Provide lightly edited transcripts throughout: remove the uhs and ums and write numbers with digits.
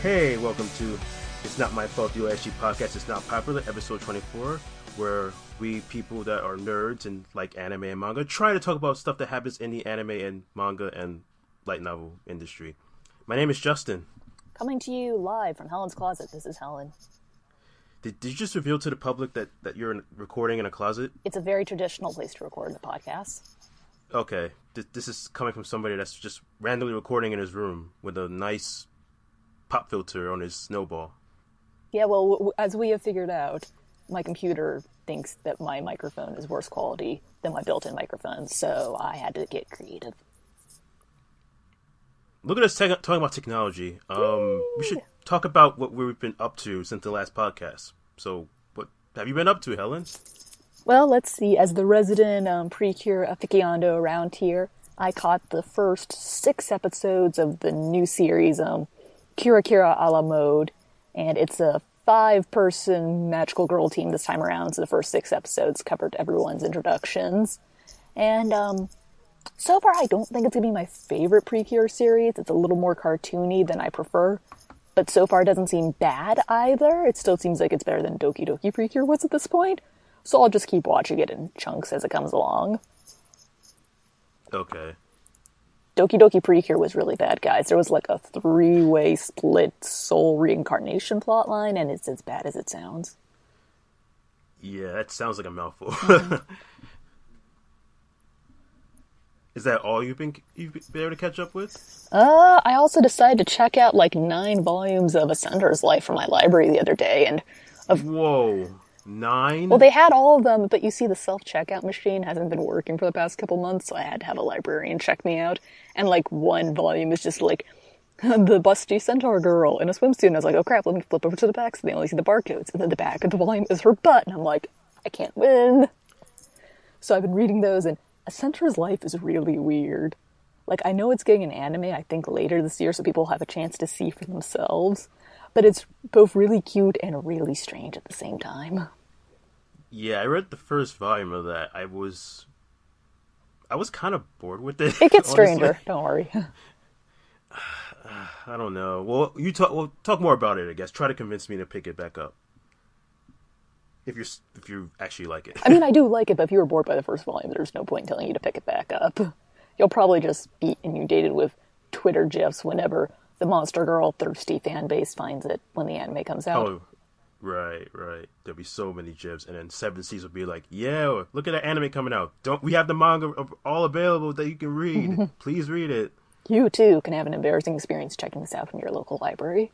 Hey, welcome to It's Not My Fault, TheOASG podcast. It's Not Popular, episode 24, where we people that are nerds and like anime and manga try to talk about stuff that happens in the anime and manga and light novel industry. My name is Justin. Coming to you live from Helen's closet. This is Helen. Did you just reveal to the public that you're recording in a closet? It's a very traditional place to record the podcast. Okay. This is coming from somebody that's just randomly recording in his room with a nice pop filter on his snowball. Yeah, well, as we have figured out, my computer thinks that my microphone is worse quality than my built-in microphone, so I had to get creative. Look at us talking about technology. We should talk about what we've been up to since the last podcast. So, what have you been up to, Helen? Well, let's see. As the resident precure aficionado around here, I caught the first 6 episodes of the new series, Kira Kira a la mode, and it's a 5-person magical girl team this time around, so the first 6 episodes covered everyone's introductions. And, so far I don't think it's going to be my favorite Precure series. It's a little more cartoony than I prefer, but so far it doesn't seem bad either. It still seems like it's better than Doki Doki Precure was at this point, so I'll just keep watching it in chunks as it comes along. Okay. Doki Doki Precure was really bad, guys. There was like a 3-way split soul reincarnation plotline, and it's as bad as it sounds. Yeah, that sounds like a mouthful. Mm-hmm. Is that all you've been able to catch up with? I also decided to check out like 9 volumes of A Sender's Life from my library the other day, and whoa, 9? Well, they had all of them, but you see the self-checkout machine hasn't been working for the past couple months, so I had to have a librarian check me out. And like 1 volume is just like the busty centaur girl in a swimsuit, and I was like, oh crap, let me flip over to the back so they only see the barcodes, and then the back of the volume is her butt, and I'm like, I can't win. So I've been reading those, and A Sender's Life is really weird. Like, I know it's getting an anime, I think, later this year, so people have a chance to see for themselves. But it's both really cute and really strange at the same time. Yeah, I read the first volume of that. I was kind of bored with it. It gets stranger, don't worry. I don't know. Well, we'll talk more about it, I guess. Try to convince me to pick it back up. If you actually like it. I mean, I do like it, but if you were bored by the first volume, there's no point in telling you to pick it back up. You'll probably just be inundated with Twitter gifs whenever the Monster Girl thirsty fan base finds it when the anime comes out. Oh, right. There'll be so many gifs, and then 7 Seas will be like, yeah, look at that anime coming out. We have the manga all available that you can read. Please read it. You, too, can have an embarrassing experience checking this out from your local library.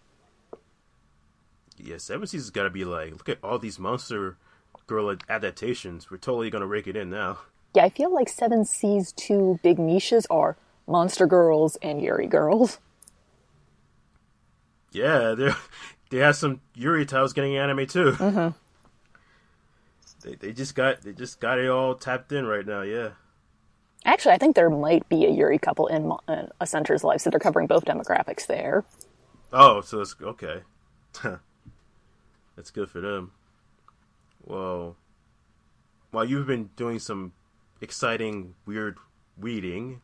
Yeah, 7 Seas has got to be like, look at all these Monster Girl adaptations. We're totally going to rake it in now. Yeah, I feel like 7 Seas' 2 big niches are Monster Girls and Yuri Girls. Yeah, they have some Yuri titles getting anime too. Mm-hmm. They just got it all tapped in right now. Yeah. Actually, I think there might be a Yuri couple in A Sender's Life, so they're covering both demographics there. Oh, so it's okay. That's good for them. Well, while you've been doing some exciting, weird reading,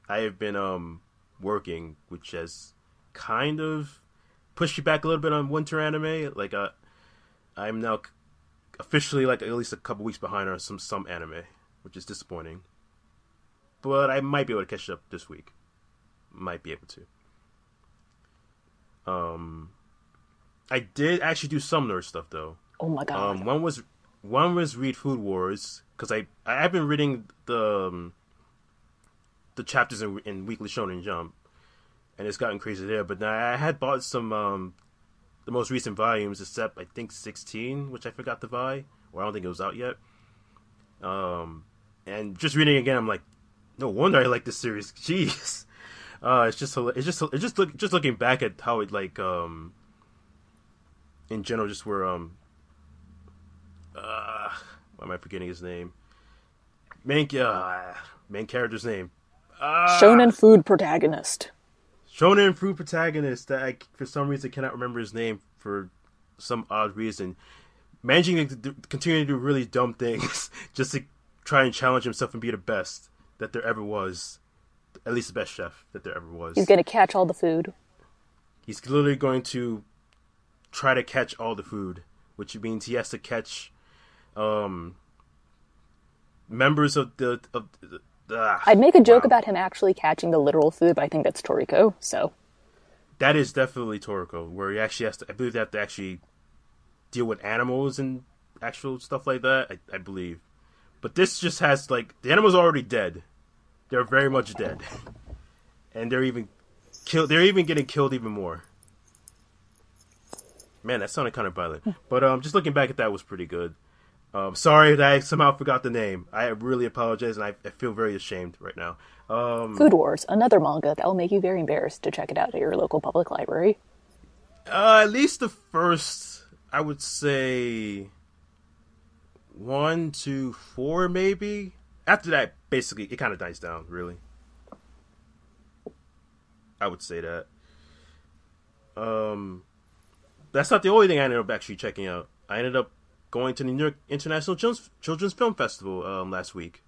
I have been working, which has kind of pushed you back a little bit on winter anime. Like, I'm now officially like at least a couple weeks behind on some anime, which is disappointing. But I might be able to catch up this week. Might be able to. I did actually do some nerd stuff though. Oh my god. One was read Food Wars, because I've been reading the chapters in Weekly Shonen Jump, and it's gotten crazy there. But I had bought some the most recent volumes, except I think 16, which I forgot to buy, or I don't think it was out yet. And just reading again, I'm like, no wonder I like this series. Jeez, it's just looking back at how it like in general just were why am I forgetting his name? Main character's name. Shonen food protagonist. Shonen food protagonist that I, for some reason, cannot remember his name for some odd reason. Managing to continue to do really dumb things just to try and challenge himself and be the best that there ever was. At least the best chef that there ever was. He's gonna catch all the food. He's literally going to try to catch all the food, which means he has to catch members of the I'd make a joke about him actually catching the literal food, but I think that's Toriko, so. That is definitely Toriko, where he actually has to, I believe they have to actually deal with animals and actual stuff like that, I believe. But this just has, like, the animals are already dead. They're very much dead. And they're even getting killed even more. Man, that sounded kind of violent. But just looking back at that was pretty good. Sorry that I somehow forgot the name. I really apologize, and I feel very ashamed right now. Food Wars, another manga that will make you very embarrassed to check it out at your local public library. At least the first, I would say, 1 to 4, maybe. After that, basically, it kind of dies down, really. I would say that. That's not the only thing I ended up actually checking out. I ended up going to the New York International Children's Film Festival last week.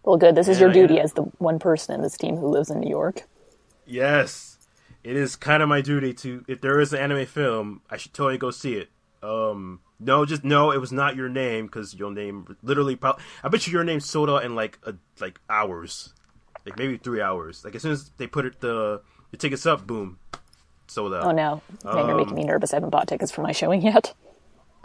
Well, good. This is your duty as the one person in this team who lives in New York. Yes. It is kind of my duty to, if there is an anime film, I should totally go see it. No, just no, it was not your name, because your name literally, I bet you your name sold out in like hours. Like maybe 3 hours. Like as soon as they put the tickets up, boom, sold out. Oh no, man, you're making me nervous. I haven't bought tickets for my showing yet.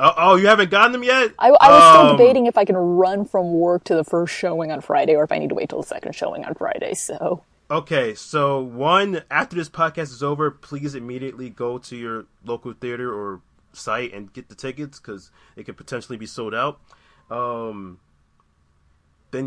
Oh, you haven't gotten them yet? I was still debating if I can run from work to the first showing on Friday or if I need to wait till the second showing on Friday, so... Okay, so one, after this podcast is over, please immediately go to your local theater or site and get the tickets, because it could potentially be sold out. Then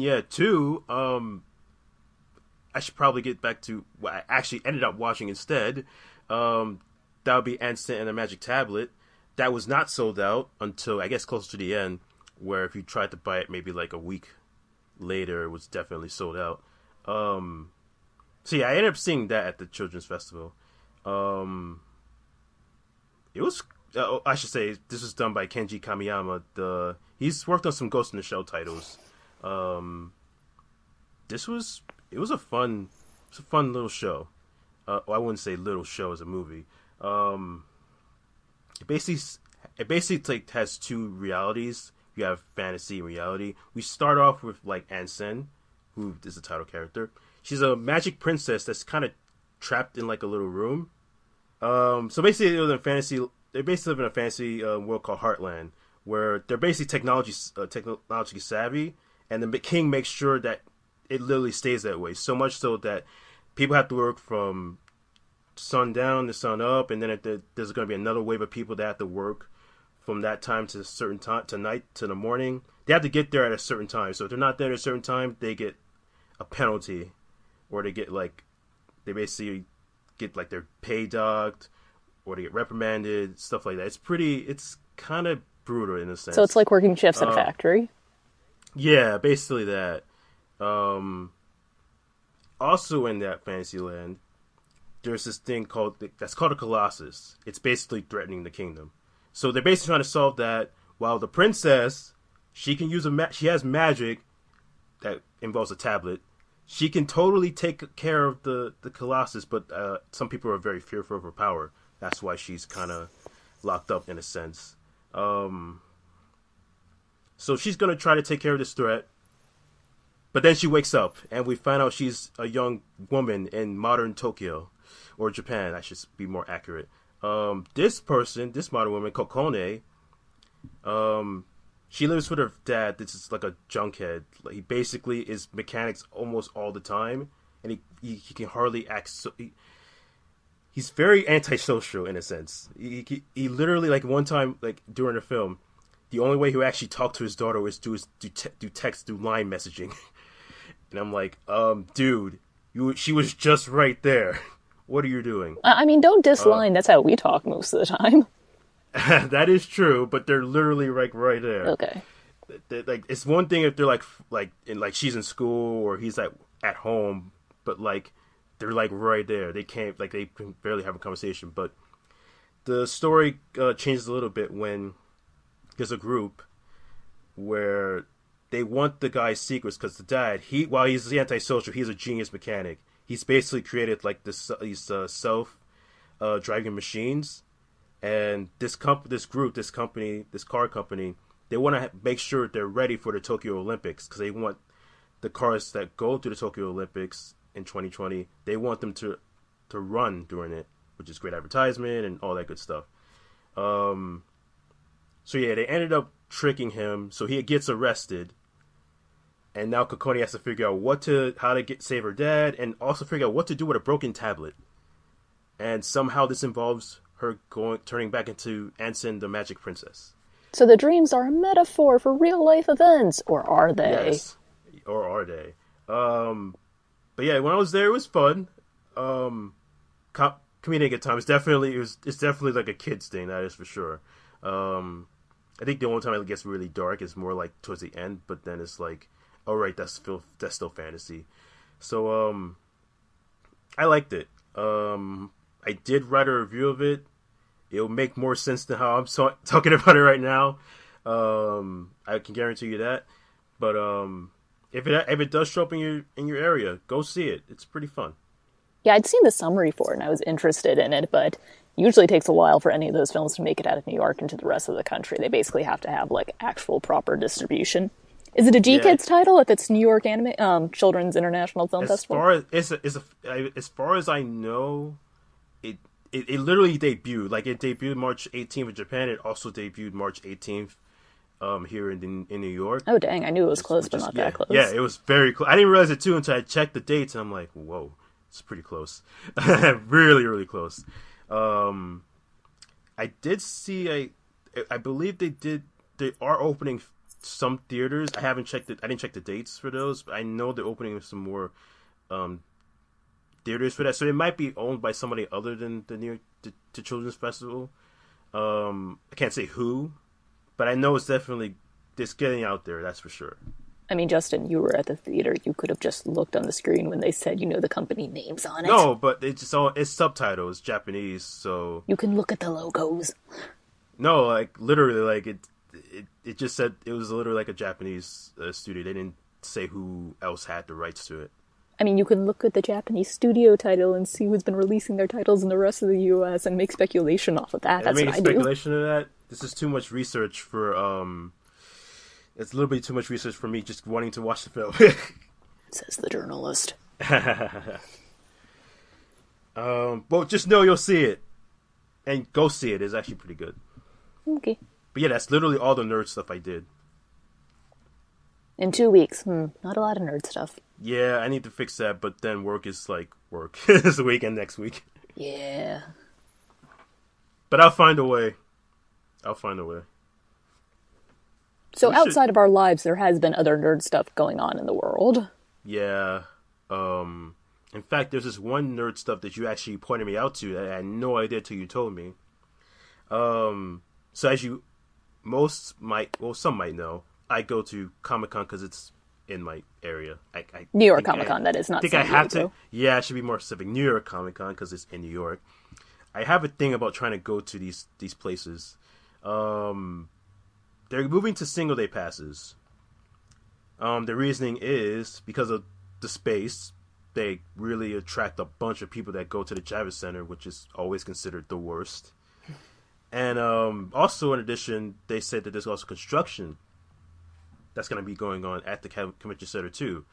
yeah, 2, I should probably get back to what I actually ended up watching instead. That would be Ansem and the Magic Tablet. That was not sold out until, I guess, closer to the end, where if you tried to buy it maybe like a week later, it was definitely sold out. So yeah, I ended up seeing that at the Children's Festival. It was, I should say, this was done by Kenji Kamiyama. He's worked on some Ghost in the Shell titles. It was a fun little show. I wouldn't say little show as a movie. It basically like has 2 realities. You have fantasy and reality. We start off with like Ansem, who is the title character. She's a magic princess that's kind of trapped in like a little room. So basically, they live in a fantasy world called Heartland, where they're basically technologically savvy, and the king makes sure that it literally stays that way. So much so that people have to work from sun down to sun up, and then there's going to be another wave of people that have to work from that time to a certain time, to night to the morning. They have to get there at a certain time. So if they're not there at a certain time, they get a penalty, or they basically get like their pay docked, or they get reprimanded, stuff like that. It's kind of brutal in a sense. So it's like working shifts in a factory. Yeah, basically that. Also in that fantasy land, there's this thing that's called a Colossus. It's basically threatening the kingdom. So they're basically trying to solve that, while the princess, she can use she has magic that involves a tablet. She can totally take care of the Colossus, but some people are very fearful of her power. That's why she's kind of locked up in a sense. So she's going to try to take care of this threat. But then she wakes up, and we find out she's a young woman in modern Tokyo, or Japan, I should be more accurate. This modern woman, Kokone, she lives with her dad. This is like a junkhead. He basically is mechanics almost all the time, and he can hardly act. He's very antisocial in a sense. He literally, like, one time, like during the film, the only way he would actually talk to his daughter was do text, do line messaging. And I'm like, dude, she was just right there. What are you doing? I mean, don't disline. That's how we talk most of the time. That is true, but they're literally like right there. Okay. Like, it's one thing if they're like she's in school or he's at home, but like they're like right there. They can't, like, they can barely have a conversation. But the story changes a little bit when there's a group where they want the guy's secrets, because the dad, while he's antisocial, he's a genius mechanic. He's basically created like these self driving machines, and this car company, they want to make sure they're ready for the Tokyo Olympics because they want the cars that go to the Tokyo Olympics in 2020. They want them to run during it, which is great advertisement and all that good stuff. So yeah, they ended up tricking him, so he gets arrested, and now Kokoni has to figure out how to save her dad, and also figure out what to do with a broken tablet. And somehow this involves her turning back into Anson, the Magic Princess. So the dreams are a metaphor for real life events, or are they? Yes, or are they? But yeah, when I was there, it was fun. Comedic at times. It's definitely like a kid's thing. That is for sure. I think the only time it gets really dark is more like towards the end, but then it's like, all right, that's still fantasy. So I liked it. I did write a review of it. It'll make more sense than how I'm talking about it right now. I can guarantee you that. But if it does show up in your area, go see it. It's pretty fun. Yeah, I'd seen the summary for it, and I was interested in it, but it usually takes a while for any of those films to make it out of New York into the rest of the country. They basically have to have, like, actual proper distribution. Is it a G-Kids title if it's New York Children's International Film Festival? As far as I know, it literally debuted. Like, it debuted March 18th in Japan. It also debuted March 18th here in New York. Oh, dang. I knew it was close, but not that close. Yeah, it was very close. I didn't realize it, too, until I checked the dates, and I'm like, whoa. It's pretty close. Really, really close. I did see I believe they are opening some theaters. I haven't checked it. I didn't check the dates for those, but I know they're opening some more theaters for that. So it might be owned by somebody other than the Children's Festival. I can't say who, but I know it's definitely getting out there. That's for sure. I mean, Justin, you were at the theater. You could have just looked on the screen when they said, the company names on it. No, but it's subtitles, Japanese, so... You can look at the logos. No, like, literally, like, it just said it was literally like a Japanese studio. They didn't say who else had the rights to it. I mean, you can look at the Japanese studio title and see who's been releasing their titles in the rest of the U.S. and make speculation off of that. That's what I do. Speculation of that? This is too much research for, It's a little bit too much research for me just wanting to watch the film. Says the journalist. But just know you'll see it. And go see it. It's actually pretty good. Okay. But yeah, that's literally all the nerd stuff I did. In 2 weeks. Not a lot of nerd stuff. Yeah, I need to fix that, but then work is like work. It's the weekend next week. Yeah. But I'll find a way. So outside of our lives, there has been other nerd stuff going on in the world. Yeah. In fact, there's this one nerd stuff that you actually pointed me out to that I had no idea till you told me. So as some might know, I go to Comic-Con because it's in my area. New York Comic-Con, that is not. I think I have to. Yeah, I should be more specific. New York Comic-Con because it's in New York. I have a thing about trying to go to these places. They're moving to single-day passes. The reasoning is because of the space. They really attract a bunch of people that go to the Javits Center, which is always considered the worst. And also, in addition, they said that there's also construction that's going to be going on at the Convention Center, too.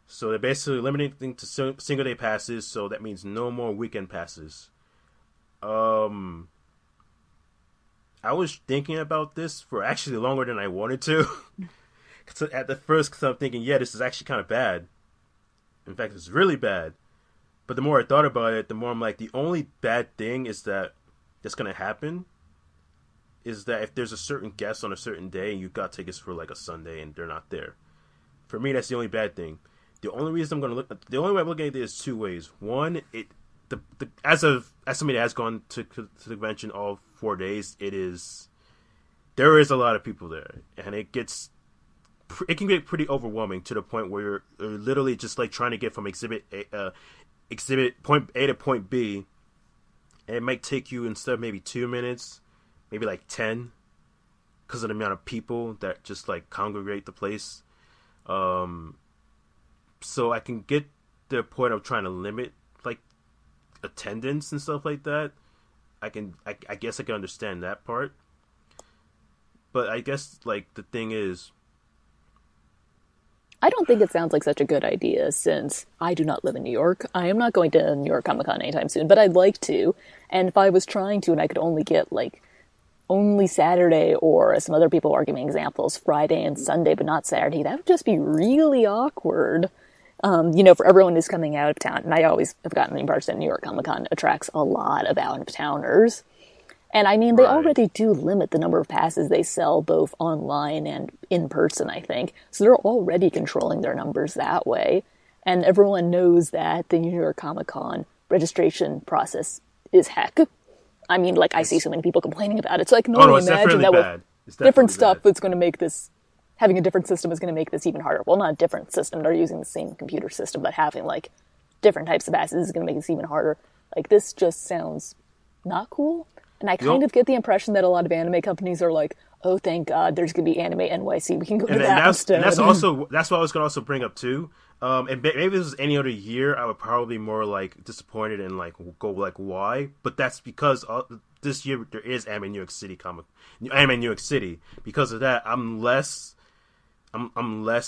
So they're basically limiting to single-day passes, so that means no more weekend passes. I was thinking about this for actually longer than I wanted to. At the first, because I'm thinking, yeah, this is actually kind of bad. In fact, it's really bad. But the more I thought about it, the more I'm like, the only bad thing is that's going to happen is that if there's a certain guest on a certain day and you got tickets for like a Sunday and they're not there. For me, that's the only bad thing. The only way I'm looking at it is two ways. One, as somebody that has gone to the convention all 4 days, there is a lot of people there, and it can get pretty overwhelming to the point where you're literally just like trying to get from exhibit point A to point B, and it might take you, instead of maybe 2 minutes, maybe like 10, because of the amount of people that just like congregate the place. So I can get the point of trying to limit like attendance and stuff like that, I guess I can understand that part. But I guess like the thing is, I don't think it sounds like such a good idea since I do not live in New York. I am not going to New York Comic Con anytime soon, but I'd like to. And if I was trying to and I could only get like only Saturday, or as some other people are giving examples, Friday and Sunday, but not Saturday, that would just be really awkward. For everyone who's coming out of town. And I always have gotten the impression that New York Comic Con attracts a lot of out-of-towners. And I mean, they already do limit the number of passes they sell both online and in person, I think. So they're already controlling their numbers that way. And everyone knows that the New York Comic Con registration process is heck. I mean, like, I see so many people complaining about it. So I can only imagine that with different stuff that's going to make this, having a different system is going to make this even harder. Well, not a different system. They're using the same computer system, but having, like, different types of passes is going to make this even harder. Like, this just sounds not cool. And I kind of get the impression that a lot of anime companies are like, oh, thank God, there's going to be Anime NYC. We can go to that instead. And that's what I was going to also bring up, too. And maybe if this was any other year, I would probably be more, like, disappointed and, like, go, like, why? But that's because this year there is Anime New York City. Because of that, I'm less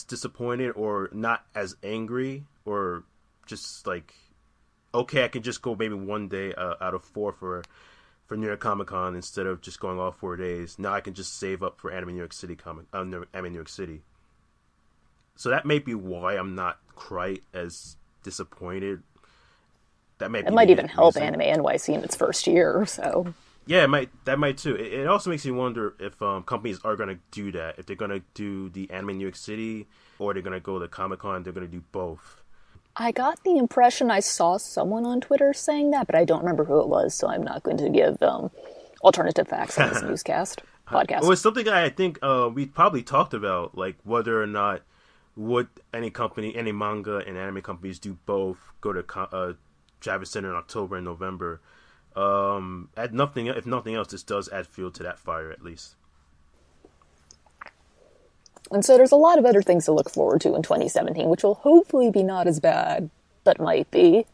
disappointed or not as angry or just, like, okay, I can just go maybe one day out of four for New York Comic Con instead of just going all 4 days. Now I can just save up for Anime New York City Anime New York City. So that may be why I'm not quite as disappointed. It might even help Anime NYC in its first year. So yeah, that might too. It also makes me wonder if companies are going to do that. If they're going to do the Anime New York City or they're going to go to Comic Con. They're going to do both. I got the impression I saw someone on Twitter saying that, but I don't remember who it was, so I'm not going to give alternative facts on this newscast podcast. Well, it's something I think we probably talked about, like whether or not would any manga and anime companies do both, go to Javits Center in October and November. If nothing else, this does add fuel to that fire, at least. And so there's a lot of other things to look forward to in 2017, which will hopefully be not as bad, but might be.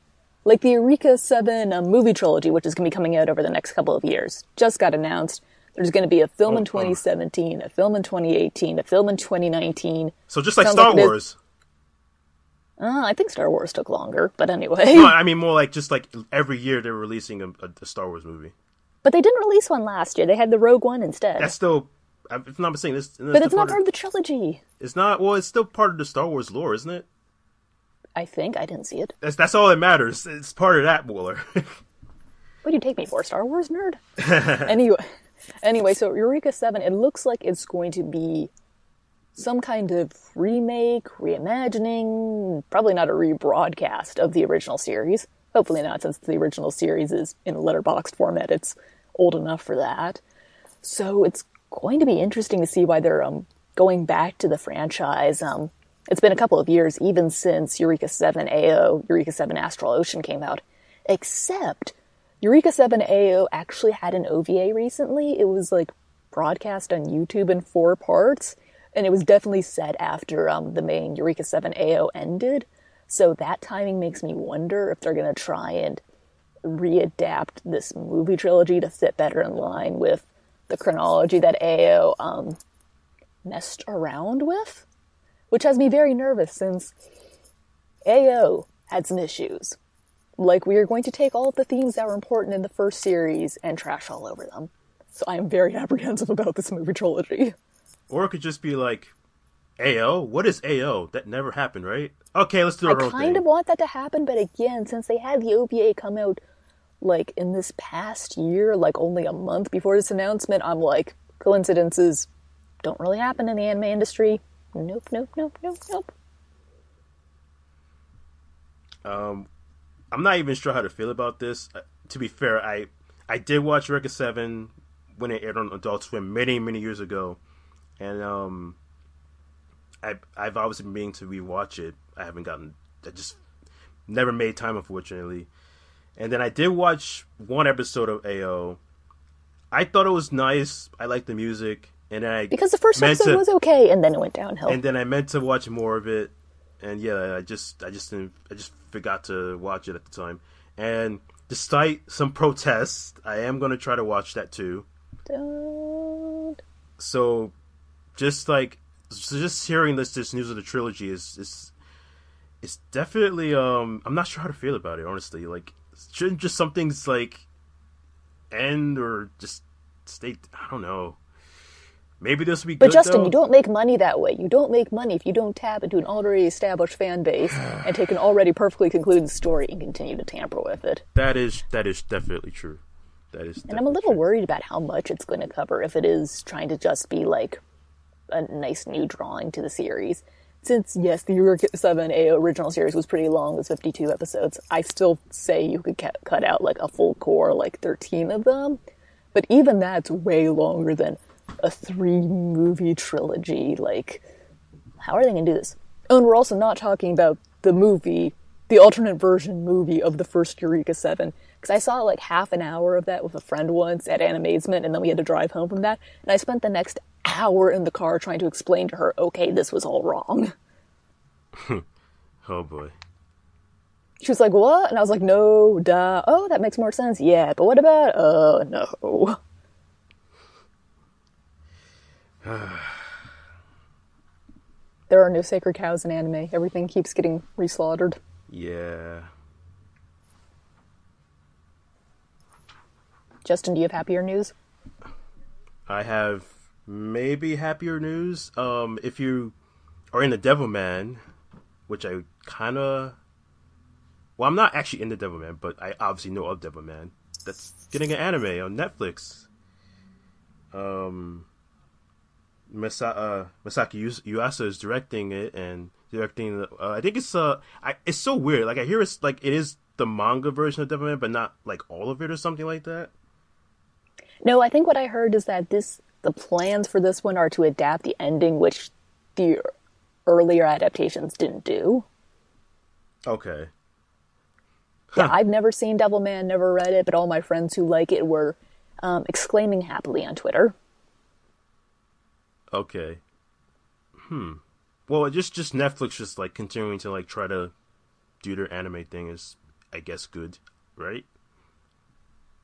Like the Eureka 7 movie trilogy, which is going to be coming out over the next couple of years. Just got announced. There's going to be a film in 2017, a film in 2018, a film in 2019. So just like Star Wars. I think Star Wars took longer, but anyway. No, I mean more like just like every year they're releasing a Star Wars movie. But they didn't release one last year. They had the Rogue One instead. That's still... If I'm not mistaken, but it's not part of the trilogy. It's not. Well, it's still part of the Star Wars lore, isn't it? I think I didn't see it. That's all that matters. It's part of that lore. What do you take me for, Star Wars nerd? Anyway, so Eureka 7. It looks like it's going to be some kind of remake, reimagining, probably not a rebroadcast of the original series. Hopefully not, since the original series is in a letterboxed format. It's old enough for that. So it's going to be interesting to see why they're going back to the franchise. It's been a couple of years, even since Eureka 7 AO, Eureka 7 Astral Ocean came out. Except, Eureka 7 AO actually had an OVA recently. It was, like, broadcast on YouTube in 4 parts, and it was definitely set after the main Eureka 7 AO ended. So that timing makes me wonder if they're going to try and readapt this movie trilogy to fit better in line with the chronology that AO messed around with, which has me very nervous since AO had some issues. Like, we are going to take all of the themes that were important in the first series and trash all over them. So I am very apprehensive about this movie trilogy. Or it could just be like, AO? What is AO? That never happened, right? Okay, let's do our own thing. I kind of want that to happen, but again, since they had the OVA come out like in this past year, like only a month before this announcement, I'm like, coincidences don't really happen in the anime industry. Nope. I'm not even sure how to feel about this. To be fair, I did watch Eureka 7 when it aired on Adult Swim many, many years ago. And I've obviously been meaning to rewatch it. I just never made time, unfortunately. And then I did watch one episode of AO. I thought it was nice. I liked the music. And because the first episode was okay, and then it went downhill. And then I meant to watch more of it. And yeah, I just forgot to watch it at the time. And despite some protests, I am going to try to watch that too. Don't. So, just hearing this news of the trilogy is it's definitely I'm not sure how to feel about it, honestly. Like, shouldn't just some things like end or just stay? I don't know. Maybe this will be good. But Justin, though. You don't make money that way. You don't make money if you don't tap into an already established fan base and take an already perfectly concluded story and continue to tamper with it. That is definitely true. And I'm a little worried about how much it's going to cover if it is trying to just be like a nice new drawing to the series. Since, yes, the Eureka Seven original series was pretty long, it was 52 episodes, I still say you could cut out like a full core, like 13 of them. But even that's way longer than a 3-movie trilogy. Like, how are they going to do this? Oh, and we're also not talking about the movie, the alternate version movie of the first Eureka 7. Because I saw like half an hour of that with a friend once at Animazement, and then we had to drive home from that. And I spent the next hour in the car trying to explain to her, okay, this was all wrong. Oh boy. She was like, what? And I was like, no, duh. Oh, that makes more sense. Yeah, but what about, no. There are no sacred cows in anime. Everything keeps getting reslaughtered. Yeah. Justin, do you have happier news? I have maybe happier news. If you are in the Devilman, which I kind of... Well, I'm not actually in the Devilman, but I obviously know of Devilman. That's getting an anime on Netflix. Masaaki Yuasa is directing it and directing. I think it's it's so weird. Like I hear it's like it is the manga version of Devilman, but not like all of it or something like that. No, I think what I heard is that the plans for this one are to adapt the ending, which the earlier adaptations didn't do. Okay. Yeah, I've never seen Devilman, never read it, but all my friends who like it were exclaiming happily on Twitter. Okay. Well, just Netflix just like continuing to like try to do their anime thing is, I guess, good, right?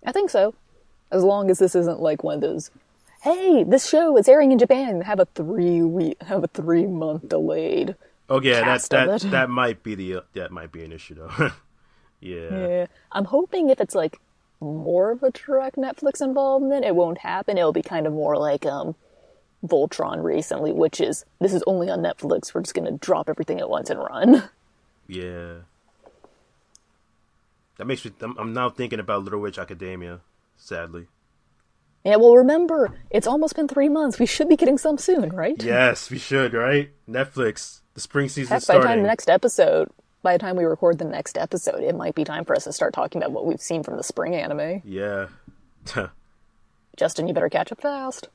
I think so. As long as this isn't like one of those, hey, this show is airing in Japan, have a 3-month delayed. Oh yeah, cast of it. that might be an issue though. Yeah. I'm hoping if it's like more of a direct Netflix involvement, it won't happen. It'll be kind of more like Voltron recently, which is, this is only on Netflix, we're just gonna drop everything at once and run. Yeah. That makes me... I'm now thinking about Little Witch Academia, sadly. Yeah, well, remember, it's almost been 3 months. We should be getting some soon, right? Yes, we should, right? Netflix. The spring season Heck, starting. by the time we record the next episode, it might be time for us to start talking about what we've seen from the spring anime. Yeah. Justin, you better catch up fast.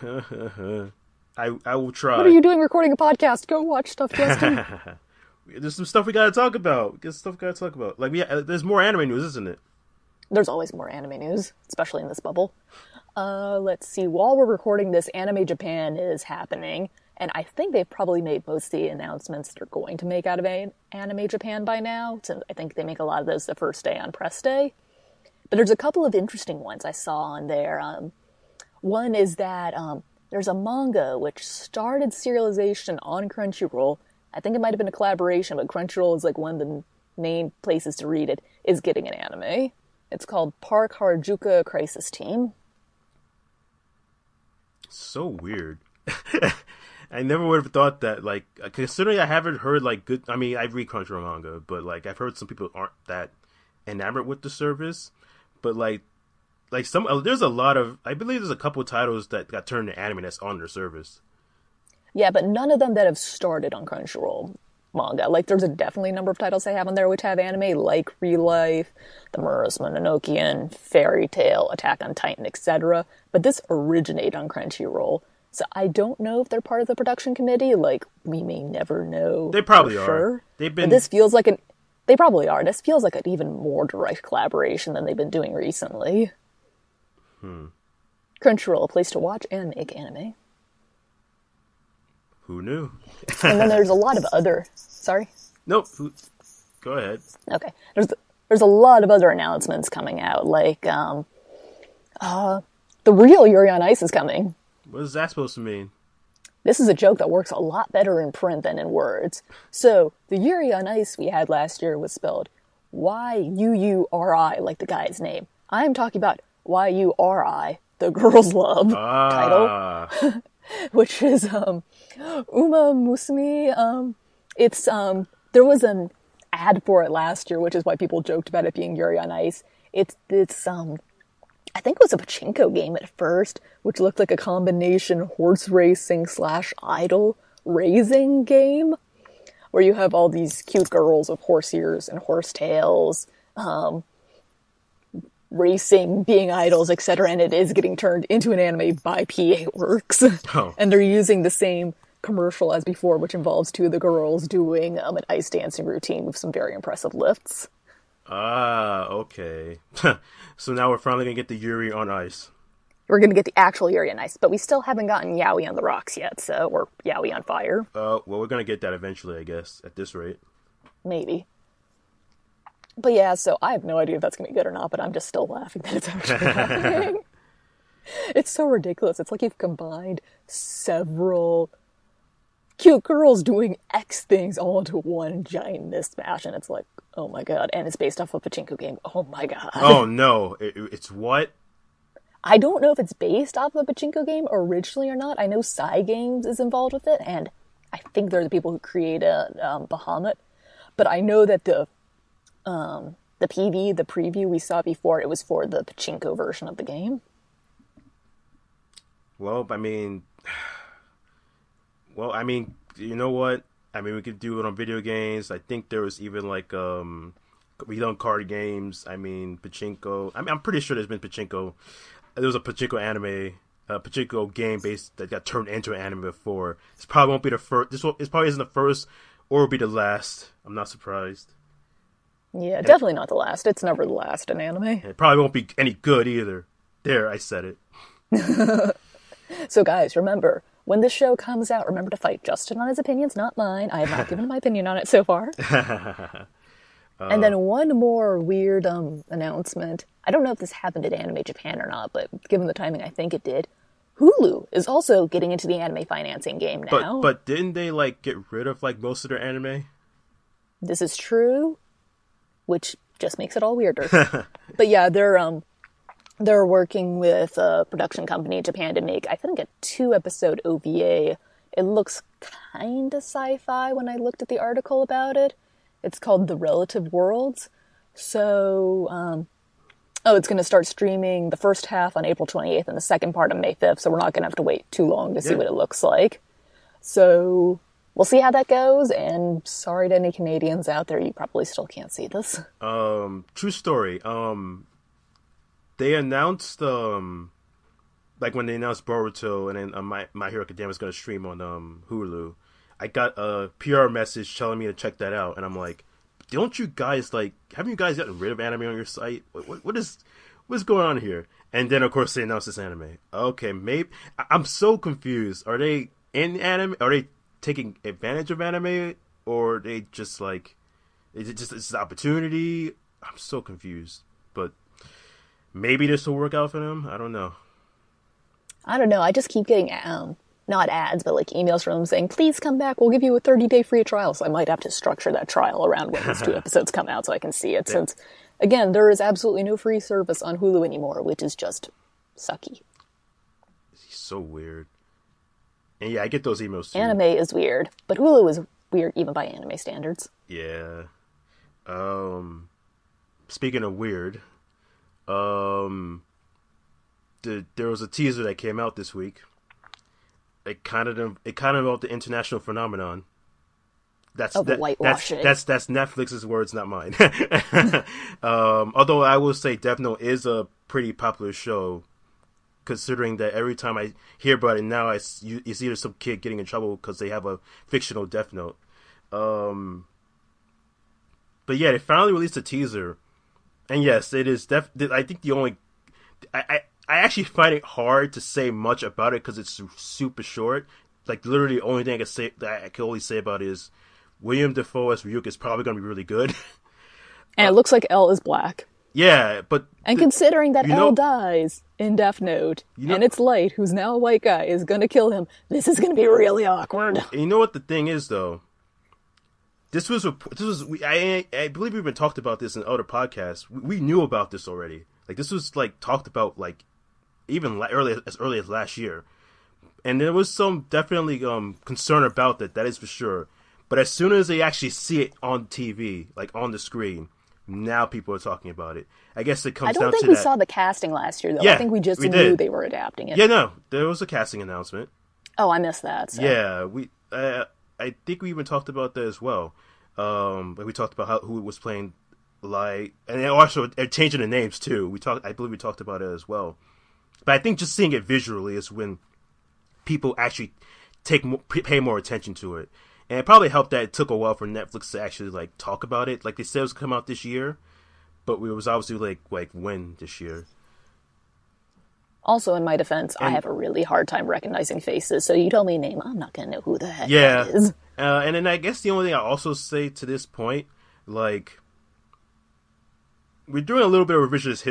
I will try. What are you doing recording a podcast? Go watch stuff, Justin. There's some stuff we gotta talk about. Like, there's more anime news, isn't it? There's always more anime news, especially in this bubble. Let's see. While we're recording this, Anime Japan is happening, and I think they've probably made most of the announcements they're going to make out of Anime Japan by now, since I think they make a lot of those the first day on press day. But there's a couple of interesting ones I saw on there. One is that there's a manga which started serialization on Crunchyroll. I think it might have been a collaboration, but Crunchyroll is like one of the main places to read it, is getting an anime. It's called Park Harajuku Crisis Team. So weird. I never would have thought that, like, considering I haven't heard, like, good... I mean, I read Crunchyroll manga, but, like, I've heard some people aren't that enamored with the service. But, like there's a lot of... I believe there's a couple titles that got turned into anime that's on their service. Yeah, but none of them that have started on Crunchyroll manga. Like, there's a definitely number of titles they have on there which have anime, like Real Life, The Murderous Mononokean, Fairy Tail, Attack on Titan, etc. But this originated on Crunchyroll. So I don't know if they're part of the production committee. Like, we may never know. They probably are. Sure. They've been... But this feels like they probably are. This feels like an even more direct collaboration than they've been doing recently. Crunchyroll, a place to watch and make anime. Who knew? And then there's a lot of other... Sorry? Nope. Go ahead. Okay. there's a lot of other announcements coming out, like the real Yuri on Ice is coming. What is that supposed to mean? This is a joke that works a lot better in print than in words. So, the Yuri on Ice we had last year was spelled Y-U-U-R-I, like the guy's name. I am talking about Y-U-R-I, the girl's love title, which is Uma Musume. It's there was an ad for it last year, which is why people joked about it being Yuri on Ice. It's I think it was a pachinko game at first, which looked like a combination horse racing / idol raising game, where you have all these cute girls with horse ears and horse tails, racing, being idols, etc. And it is getting turned into an anime by PA Works. Oh. And they're using the same commercial as before, which involves two of the girls doing an ice dancing routine with some very impressive lifts. Okay. So now we're finally gonna get the Yuri on Ice. We're going to get the actual Yuri on Ice, but we still haven't gotten Yaoi on the Rocks yet, so, or Yaoi on Fire. Well, we're gonna get that eventually, I guess, at this rate. Maybe. But yeah, so I have no idea if that's going to be good or not, but I'm just still laughing that it's actually happening. It's so ridiculous. It's like you've combined several cute girls doing X things all into one giant mismatch, and it's like, oh my god. And it's based off a pachinko game. Oh my god. Oh no. It's what? I don't know if it's based off of a pachinko game originally or not. I know Psy Games is involved with it, and I think they're the people who created Bahamut. But I know that the preview we saw before, it was for the pachinko version of the game. Well, I mean, you know what? I mean, we could do it on video games. I think there was even like we done card games. I mean, pachinko. I'm pretty sure there's been pachinko. There was a pachinko anime, a pachinko game based that got turned into an anime before. This probably won't be the first. This probably isn't the first, or will be the last. I'm not surprised. Yeah, definitely not the last. It's never the last in anime. It probably won't be any good either. There, I said it. So guys, remember, when this show comes out, remember to fight Justin on his opinions, not mine. I have not given my opinion on it so far. And then one more weird announcement. I don't know if this happened at Anime Japan or not, but given the timing, I think it did. Hulu is also getting into the anime financing game now. But didn't they like get rid of like most of their anime? This is true, which just makes it all weirder. But yeah, they're working with a production company in Japan to make, I think, a 2-episode OVA. It looks kind of sci-fi when I looked at the article about it. It's called The Relative Worlds. So, it's going to start streaming the first half on April 28th and the second part on May 5th, so we're not going to have to wait too long to see what it looks like. So, we'll see how that goes, and sorry to any Canadians out there, you probably still can't see this. True story. They announced, like when they announced Boruto and then My Hero Academia is going to stream on Hulu, I got a PR message telling me to check that out, and I'm like, don't you guys, haven't you guys gotten rid of anime on your site? What's going on here? And then, of course, they announced this anime. Okay, maybe, I'm so confused. Are they in anime? Are they taking advantage of anime? Or are they just it's an opportunity? I'm so confused. But maybe this will work out for them. I don't know. I just keep getting, not ads, but like emails from them saying, please come back, we'll give you a 30-day free trial. So I might have to structure that trial around when these 2 episodes come out so I can see it. Yeah. Since, again, there is absolutely no free service on Hulu anymore, which is just sucky. It's so weird. And yeah, I get those emails too. Anime is weird, but Hulu is weird even by anime standards. Yeah. Speaking of weird, there was a teaser that came out this week. It kind of about the international phenomenon. Whitewashing. That's Netflix's words, not mine. Although I will say Death Note is a pretty popular show, considering that every time I hear about it now, you see there's some kid getting in trouble because they have a fictional Death Note. But yeah, they finally released a teaser, and yes, it is. I think the only I actually find it hard to say much about it because it's super short. Like, literally, the only thing I can only say about it is William Dafoe as Ryuk is probably going to be really good. And it looks like L is black. Yeah, but... And considering that L dies in Death Note, and it's Light, who's now a white guy, is gonna kill him, this is gonna be really awkward. You know what the thing is, though? I believe we've been talked about this in other podcasts. We knew about this already. Like, this was, like, talked about, like, even as early as last year. And there was some definitely concern about that is for sure. But as soon as they actually see it on TV, like on the screen, now people are talking about it. I guess it comes down to that. I don't think we saw the casting last year, though. Yeah, I think we just knew they were adapting it. Yeah, no, there was a casting announcement. Oh, I missed that. So. Yeah, I think we even talked about that as well. But we talked about who was playing Light, and also changing the names too. I believe we talked about it as well. But I think just seeing it visually is when people actually pay more attention to it. And it probably helped that it took a while for Netflix to actually like talk about it. Like they said it was come out this year, but it was obviously like when this year. Also, in my defense, I have a really hard time recognizing faces. So you tell me a name, I'm not gonna know who the heck that is. And then I guess the only thing I also say to this point, like, we're doing a little bit of revisionist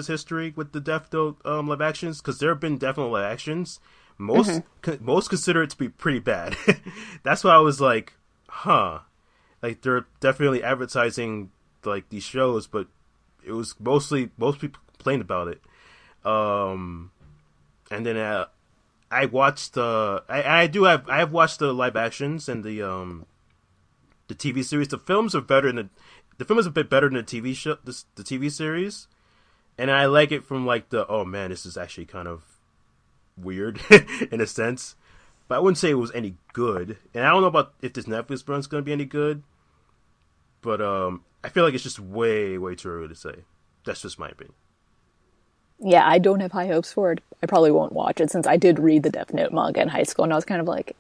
history with the Death Note live actions, because there have been definitely live actions. Most consider it to be pretty bad. That's why I was like, huh. Like, they're definitely advertising, like, these shows, but it was most people complained about it. And then I watched I have watched the live actions and the TV series. The films are better than the film is a bit better than the TV show, the TV series, and I like it from like oh man, this is actually kind of weird in a sense, but I wouldn't say it was any good. And I don't know about if this Netflix run is going to be any good, but I feel like it's just way too early to say. That's just my opinion. Yeah, I don't have high hopes for it. I probably won't watch it since I did read the Death Note manga in high school and I was kind of like,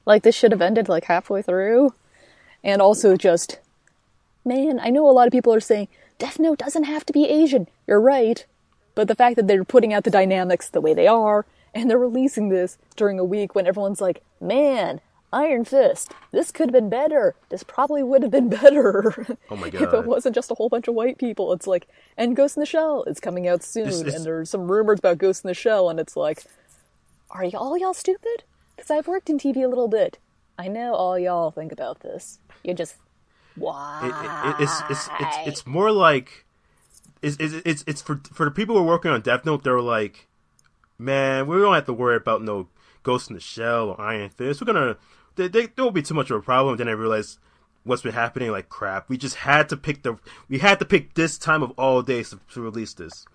like this should have ended like halfway through. And also just, man, I know a lot of people are saying, Death Note doesn't have to be Asian. You're right. But the fact that they're putting out the dynamics the way they are, and they're releasing this during a week when everyone's like, man, Iron Fist, this could have been better. This probably would have been better. Oh my god. If it wasn't just a whole bunch of white people. It's like, and Ghost in the Shell is coming out soon, and there's some rumors about Ghost in the Shell, and it's like, are y'all stupid? Because I've worked in TV a little bit. I know all y'all think about this. You just, why? It's more like, it's for the people who are working on Death Note, they're like, man, we don't have to worry about no Ghost in the Shell or Iron Fist. There won't be too much of a problem. Then I realized what's been happening. Like crap, we had to pick this time of all days to release this.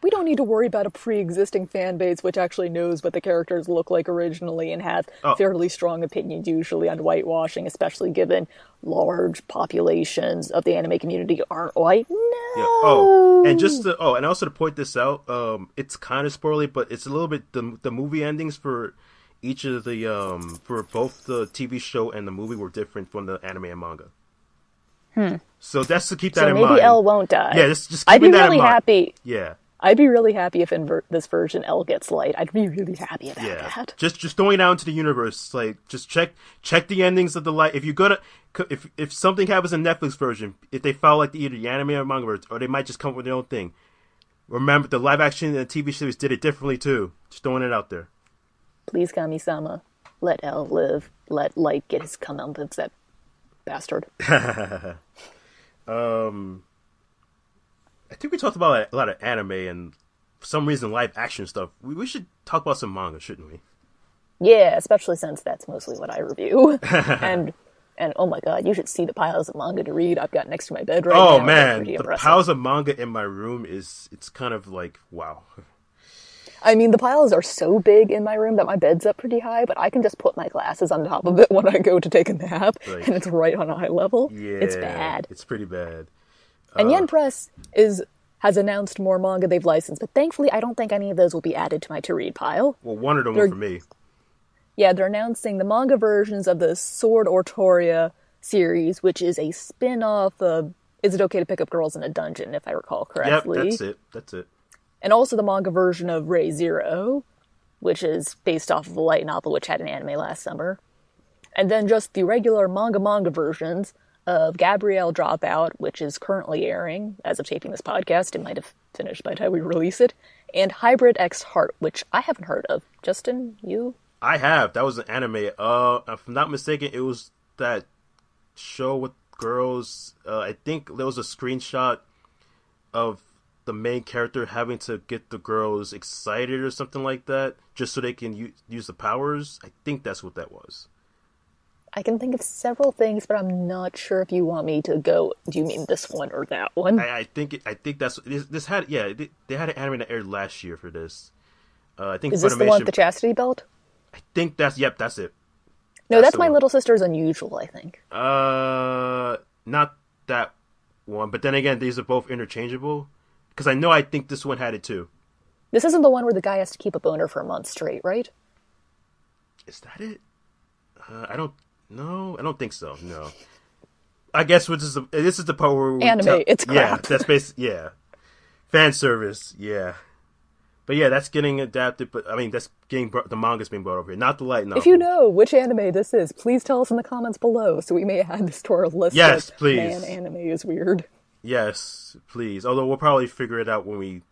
We don't need to worry about a pre-existing fan base which actually knows what the characters look like originally and have fairly strong opinions usually on whitewashing, especially given large populations of the anime community aren't white. No. Yeah. And also to point this out, it's kind of spoilery, but it's a little bit the movie endings for each of the for both the TV show and the movie were different from the anime and manga. So that's to keep that in mind. So maybe L won't die. Yeah, just keeping that in mind. I'd be really happy. Yeah. I'd be really happy if in this version L gets Light. I'd be really happy about that. Just throwing it out into the universe. Like, just check the endings of the Light. If you're gonna, if something happens in Netflix version, if they follow like either the anime or manga, or they might just come up with their own thing. Remember, the live action and the TV series did it differently too. Just throwing it out there. Please, Kami-sama, let L live. Let Light get his comeuppance, that bastard. I think we talked about a lot of anime and for some reason live action stuff. We should talk about some manga, shouldn't we? Yeah, especially since that's mostly what I review. and oh my god, you should see the piles of manga to read I've got next to my bed right now. Oh man, the piles of manga in my room it's kind of like, wow. I mean, the piles are so big in my room that my bed's up pretty high, but I can just put my glasses on top of it when I go to take a nap, and it's right on eye level. Yeah, it's bad. It's pretty bad. And Yen Press has announced more manga they've licensed, but thankfully I don't think any of those will be added to my to-read pile. Well, one of them were for me. Yeah, they're announcing the manga versions of the Sword Oratoria series, which is a spin-off of Is It Okay to Pick Up Girls in a Dungeon, if I recall correctly. Yep, that's it. And also the manga version of Ray Zero, which is based off of a light novel which had an anime last summer. And then just the regular manga versions of Gabriel Dropout, which is currently airing as of taping this podcast. It might have finished by the time we release it. And Hybrid X Heart, which I haven't heard of. Justin, you? I have. That was an anime. If I'm not mistaken, it was that show with girls. I think there was a screenshot of the main character having to get the girls excited or something like that, just so they can use the powers. I think that's what that was. I can think of several things, but I'm not sure if you want me to go. Do you mean this one or that one? I think that's this had. Yeah, they had an anime that aired last year for this. I think is this the one with the chastity belt? I think that's it. No, that's My Little Sister's Unusual, I think. Not that one, but then again, these are both interchangeable. Because I think this one had it too. This isn't the one where the guy has to keep a boner for a month straight, right? Is that it? I don't think so. No. I guess this is the part where anime. It's crap. Yeah, that's basically fan service. Yeah. But yeah, that's getting adapted. But I mean, that's getting the manga's being brought over here, not the light novel. If you know which anime this is, please tell us in the comments below, so we may add this to our list. Yes, please. Man, anime is weird. Yes, please. Although we'll probably figure it out when we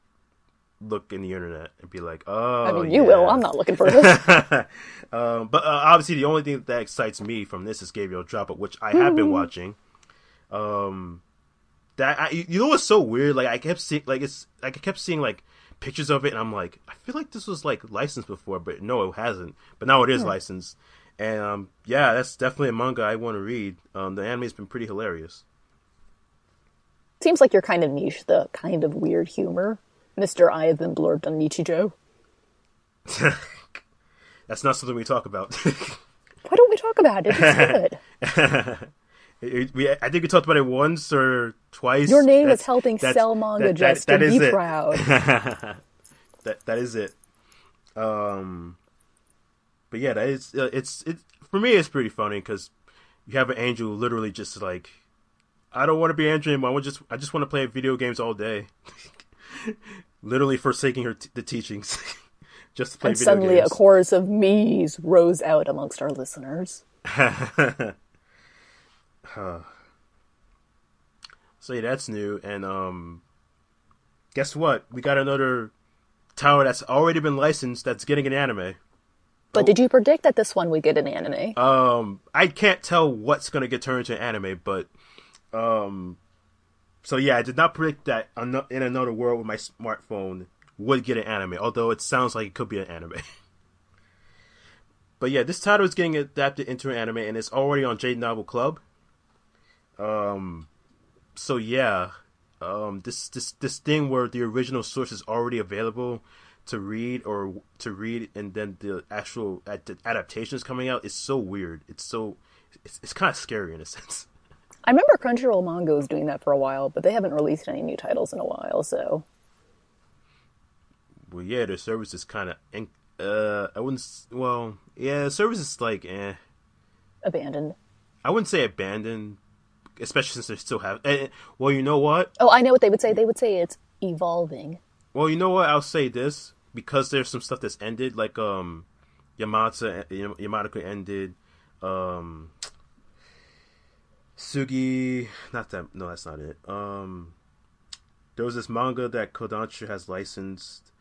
look in the internet and be like, oh, I mean, you will. I'm not looking for this. But obviously, the only thing that excites me from this is Gabriel Dropout, which I have been watching. You know what's so weird? Like I kept seeing like pictures of it, and I'm like, I feel like this was like licensed before, but no, it hasn't. But now it is licensed, and that's definitely a manga I want to read. The anime's been pretty hilarious. Seems like you're kind of niche, the kind of weird humor. Mr. I have been blurbed on Nichijou. That's not something we talk about. Why don't we talk about it? It's good. I think we talked about it once or twice. Your name is helping sell manga, Justin. Be proud. that is it. But yeah, that is it's for me. It's pretty funny because you have an angel literally just like, I don't want to be Andrew anymore. I just want to play video games all day. Literally forsaking the teachings just to play video games. And suddenly a chorus of me's rose out amongst our listeners. So yeah, that's new. And guess what? We got another tower that's already been licensed that's getting an anime. But did you predict that this one would get an anime? I can't tell what's going to get turned into an anime, but so yeah, I did not predict that In Another World with my smartphone would get an anime, although it sounds like it could be an anime. But yeah, this title is getting adapted into an anime, and it's already on J Novel Club. So yeah, this thing where the original source is already available to read, and then the actual adaptation is coming out is so weird. It's kind of scary in a sense. I remember Crunchyroll Manga was doing that for a while, but they haven't released any new titles in a while, so. Well, yeah, their service is kind of, service is like, abandoned. I wouldn't say abandoned, especially since they still have, well, you know what? Oh, I know what they would say. They would say it's evolving. Well, you know what? I'll say this, because there's some stuff that's ended, like, Yamada ended, Sugi, not that. No, that's not it. There was this manga that Kodansha has licensed.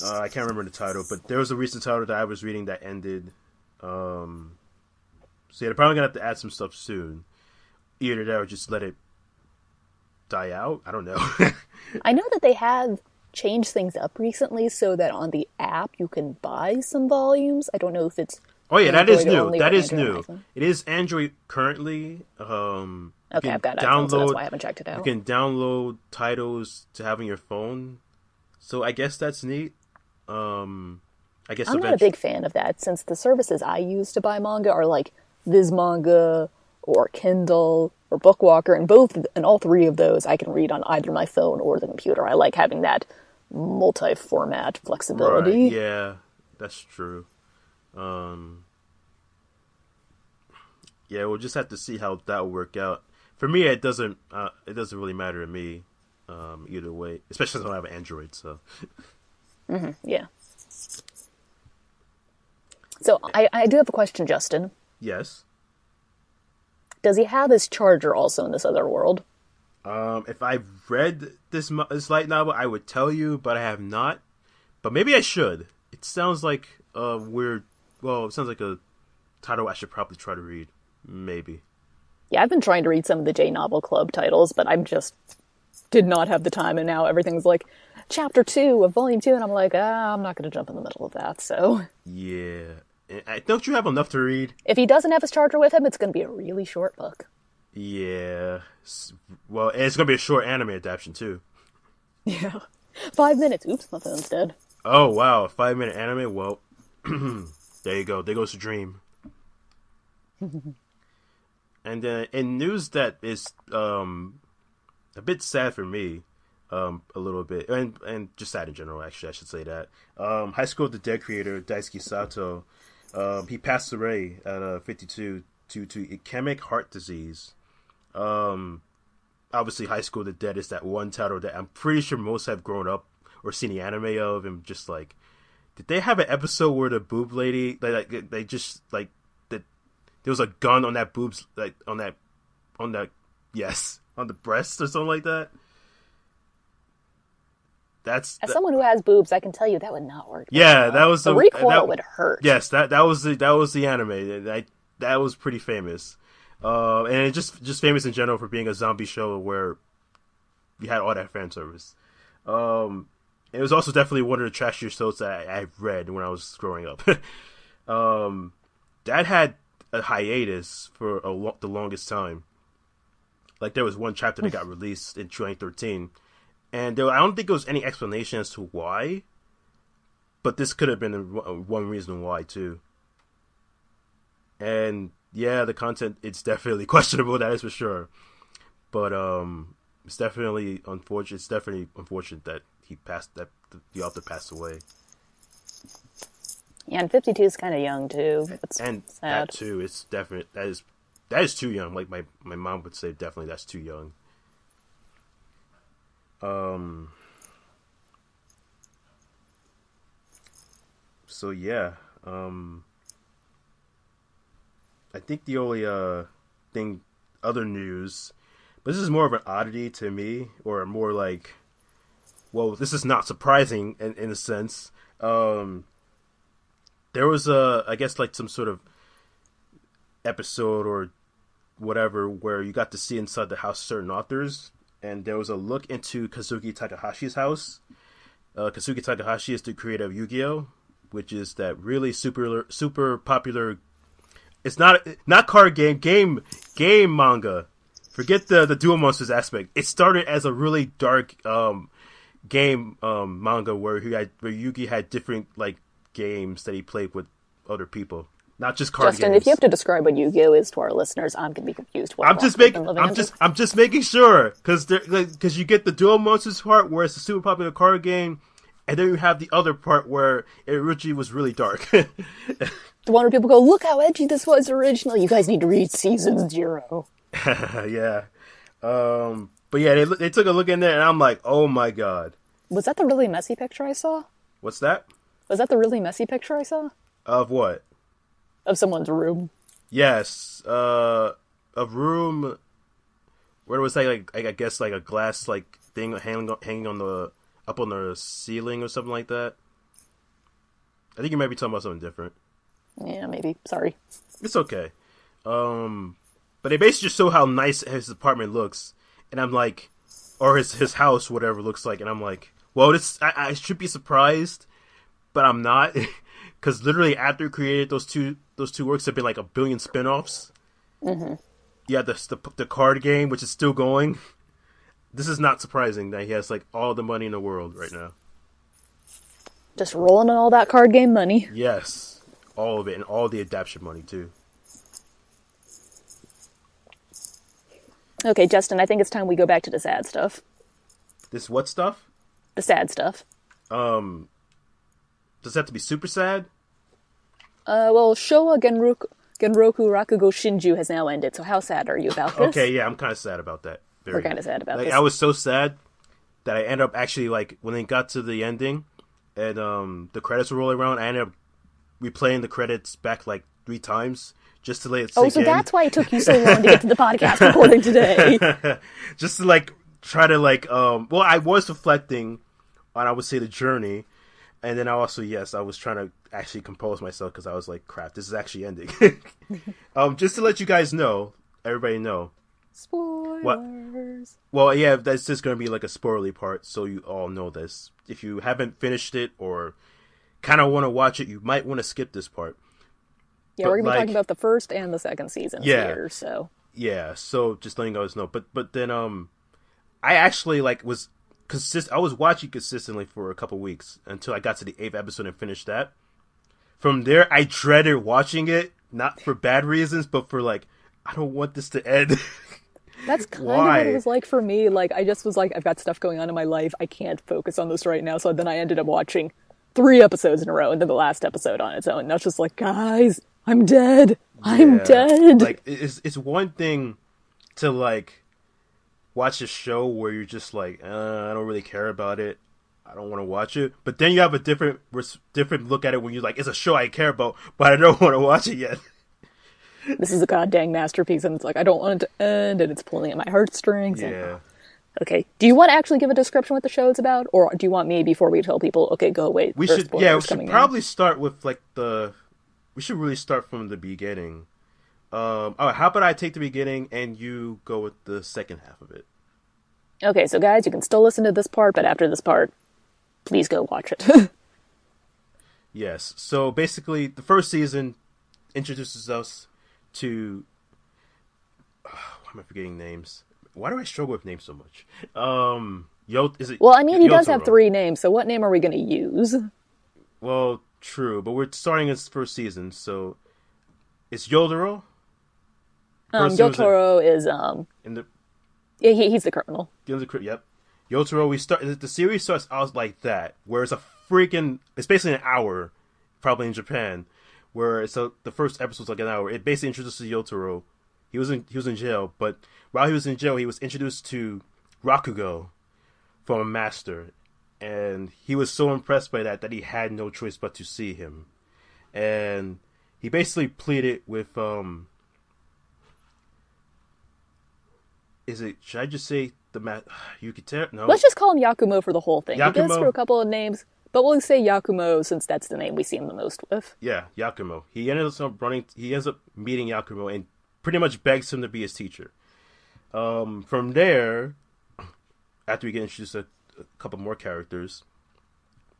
I can't remember the title, but there was a recent title that I was reading that ended. So yeah, they're probably gonna have to add some stuff soon. Either that or just let it die out. I don't know. I know that they have changed things up recently so that on the app you can buy some volumes. I don't know if it's. Oh yeah, that is new. That is new. It is Android currently. Okay, I've got iPhone, so that's why I haven't checked it out. You can download titles to have on your phone. So I guess that's neat. I guess I'm not a big fan of that, since the services I use to buy manga are like Viz Manga or Kindle or Bookwalker, and all three of those I can read on either my phone or the computer. I like having that multi-format flexibility. Right, yeah, that's true. Yeah, we'll just have to see how that will work out. For me, it doesn't really matter to me, either way, especially since I don't have Android. So, yeah. So I do have a question, Justin. Yes. Does he have his charger also in this other world? If I've read this light novel, I would tell you, but I have not. But maybe I should. It sounds like a weird. Well, it sounds like a title I should probably try to read. Maybe. Yeah, I've been trying to read some of the J Novel Club titles, but I'm just did not have the time, and now everything's like chapter 2 of volume 2, and I'm like, I'm not going to jump in the middle of that. So yeah, don't you have enough to read? If he doesn't have his charger with him, it's going to be a really short book. Yeah. Well, and it's going to be a short anime adaptation, too. Yeah. 5 minutes. Oops, my phone's dead. Oh, wow. A 5-minute anime? Well, there you go. There goes the dream. And then in news that is a bit sad for me, a little bit, and just sad in general, actually, I should say that. High School of the Dead creator, Daisuke Sato, he passed away at 52 due to ischemic heart disease. Obviously, High School of the Dead is that one title that I'm pretty sure most have grown up or seen the anime of, and just like, did they have an episode where the boob lady, they just like that there was a gun on that boobs, like on that yes, on the breast or something like that? As someone who has boobs, I can tell you that would not work. Yeah, that was the recoil would hurt. Yes, that was the anime. That was pretty famous. And it just famous in general for being a zombie show where you had all that fan service. It was also definitely one of the trashier shows that I read when I was growing up. That had a hiatus for the longest time. Like, there was one chapter that got released in 2013, and I don't think there was any explanation as to why, but this could have been one reason why too. And yeah, the content, it's definitely questionable, that is for sure. But it's definitely unfortunate. It's definitely unfortunate that the author passed away. Yeah, and 52 is kind of young too. It's and sad. That too, it's definite. That is too young. Like my mom would say, definitely that's too young. So yeah. I think the only other news, but this is more of an oddity to me, or more like, well, this is not surprising in a sense. There was I guess like some sort of episode or whatever where you got to see inside the house certain authors, and there was a look into Kazuki Takahashi's house. Kazuki Takahashi is the creator of Yu-Gi-Oh!, which is that really super popular. It's not card game manga. Forget the Duel Monsters aspect. It started as a really dark game manga where Yugi had different like games that he played with other people, not just card Justin, games. if you have to describe what Yu-Gi-Oh is to our listeners, I'm gonna be confused. I'm just making sure, because you get the Duel Monsters part where it's a super popular card game, and then you have the other part where it originally was really dark. The one where people go, look how edgy this was originally. You guys need to read season 0. Yeah. But yeah, they took a look in there, and I'm like, oh my god. Was that the really messy picture I saw? What's that? Was that the really messy picture I saw? Of what? Of someone's room. Yes. A room where it was like I guess like a glass like thing hanging on up on the ceiling or something like that. I think you might be talking about something different. Yeah, maybe. Sorry. It's okay. But they basically just show how nice his apartment looks, and I'm like, or his house, whatever looks like, and I'm like, well, I should be surprised, but I'm not, because literally after he created those two works, have been like a billion spin-offs. Mm-hmm. Yeah, the card game, which is still going. This is not surprising that he has like all the money in the world right now. Just rolling in all that card game money. Yes. All of it, and all the adaptation money, too. Okay, Justin, I think it's time we go back to the sad stuff. This what stuff? The sad stuff. Does it have to be super sad? Well, Showa Genroku Rakugo Shinjuu has now ended, so how sad are you about this? Okay, yeah, I'm kind of sad about that. We're kind of sad about this. I was so sad that I ended up actually, like, when they got to the ending, and the credits were rolling around, I ended up replaying the credits back like 3 times just to let it Oh, sink so in. that's why it took you so long to get to the podcast recording today. Just to like try to like well, I was reflecting on, I would say, the journey, and then I also, yes, I was trying to actually compose myself because I was like, crap, this is actually ending. Just to let you guys know, everybody know. Spoilers. What? Well, yeah, that's just going to be like a spoilerly part, so you all know this. If you haven't finished it or kind of want to watch it, you might want to skip this part. Yeah, we're going to be talking about the first and the second seasons here, so. Yeah, so just letting you guys know. But then I actually like I was watching consistently for a couple weeks until I got to the 8th episode and finished that. From there, I dreaded watching it, not for bad reasons, but for like, I don't want this to end. That's kind of what it was like for me. Like, I just was like, I've got stuff going on in my life. I can't focus on this right now. So then I ended up watching 3 episodes in a row, and then the last episode on its own. And I was just like, guys, I'm dead. I'm dead. Like, it's one thing to like watch a show where you're just like, I don't really care about it. I don't want to watch it. But then you have a different look at it when you're like, it's a show I care about, but I don't want to watch it yet. This is a goddamn masterpiece, and it's like, I don't want it to end, and it's pulling at my heartstrings. Yeah. And, okay. Do you want to actually give a description what the show is about, or do you want me, before we tell people, okay, go away? We should probably start with like we should really start from the beginning. How about I take the beginning and you go with the second half of it? Okay, so guys, you can still listen to this part, but after this part, please go watch it. Yes. So basically, the first season introduces us to. Why am I forgetting names? Why do I struggle with names so much? Well, I mean, he does have 3 names, so what name are we going to use? Well, true, but we're starting his first season, so it's Yotaro. Yotaro is yeah, he's the criminal. Yep. Yotaro. The series starts out like that, where it's it's basically an hour, probably in Japan, where the first episode's like an hour. It basically introduces Yotaro. He was in jail, but while he was in jail, he was introduced to Rakugo from a master, and he was so impressed by that he had no choice but to see him, and he basically pleaded with should I just say you could tell? No. Let's just call him Yakumo for the whole thing. Yakumo. He goes through a couple of names, but we'll say Yakumo since that's the name we see him the most with. Yeah, Yakumo. He ends up meeting Yakumo and pretty much begs him to be his teacher. From there, after we get introduced to a couple more characters,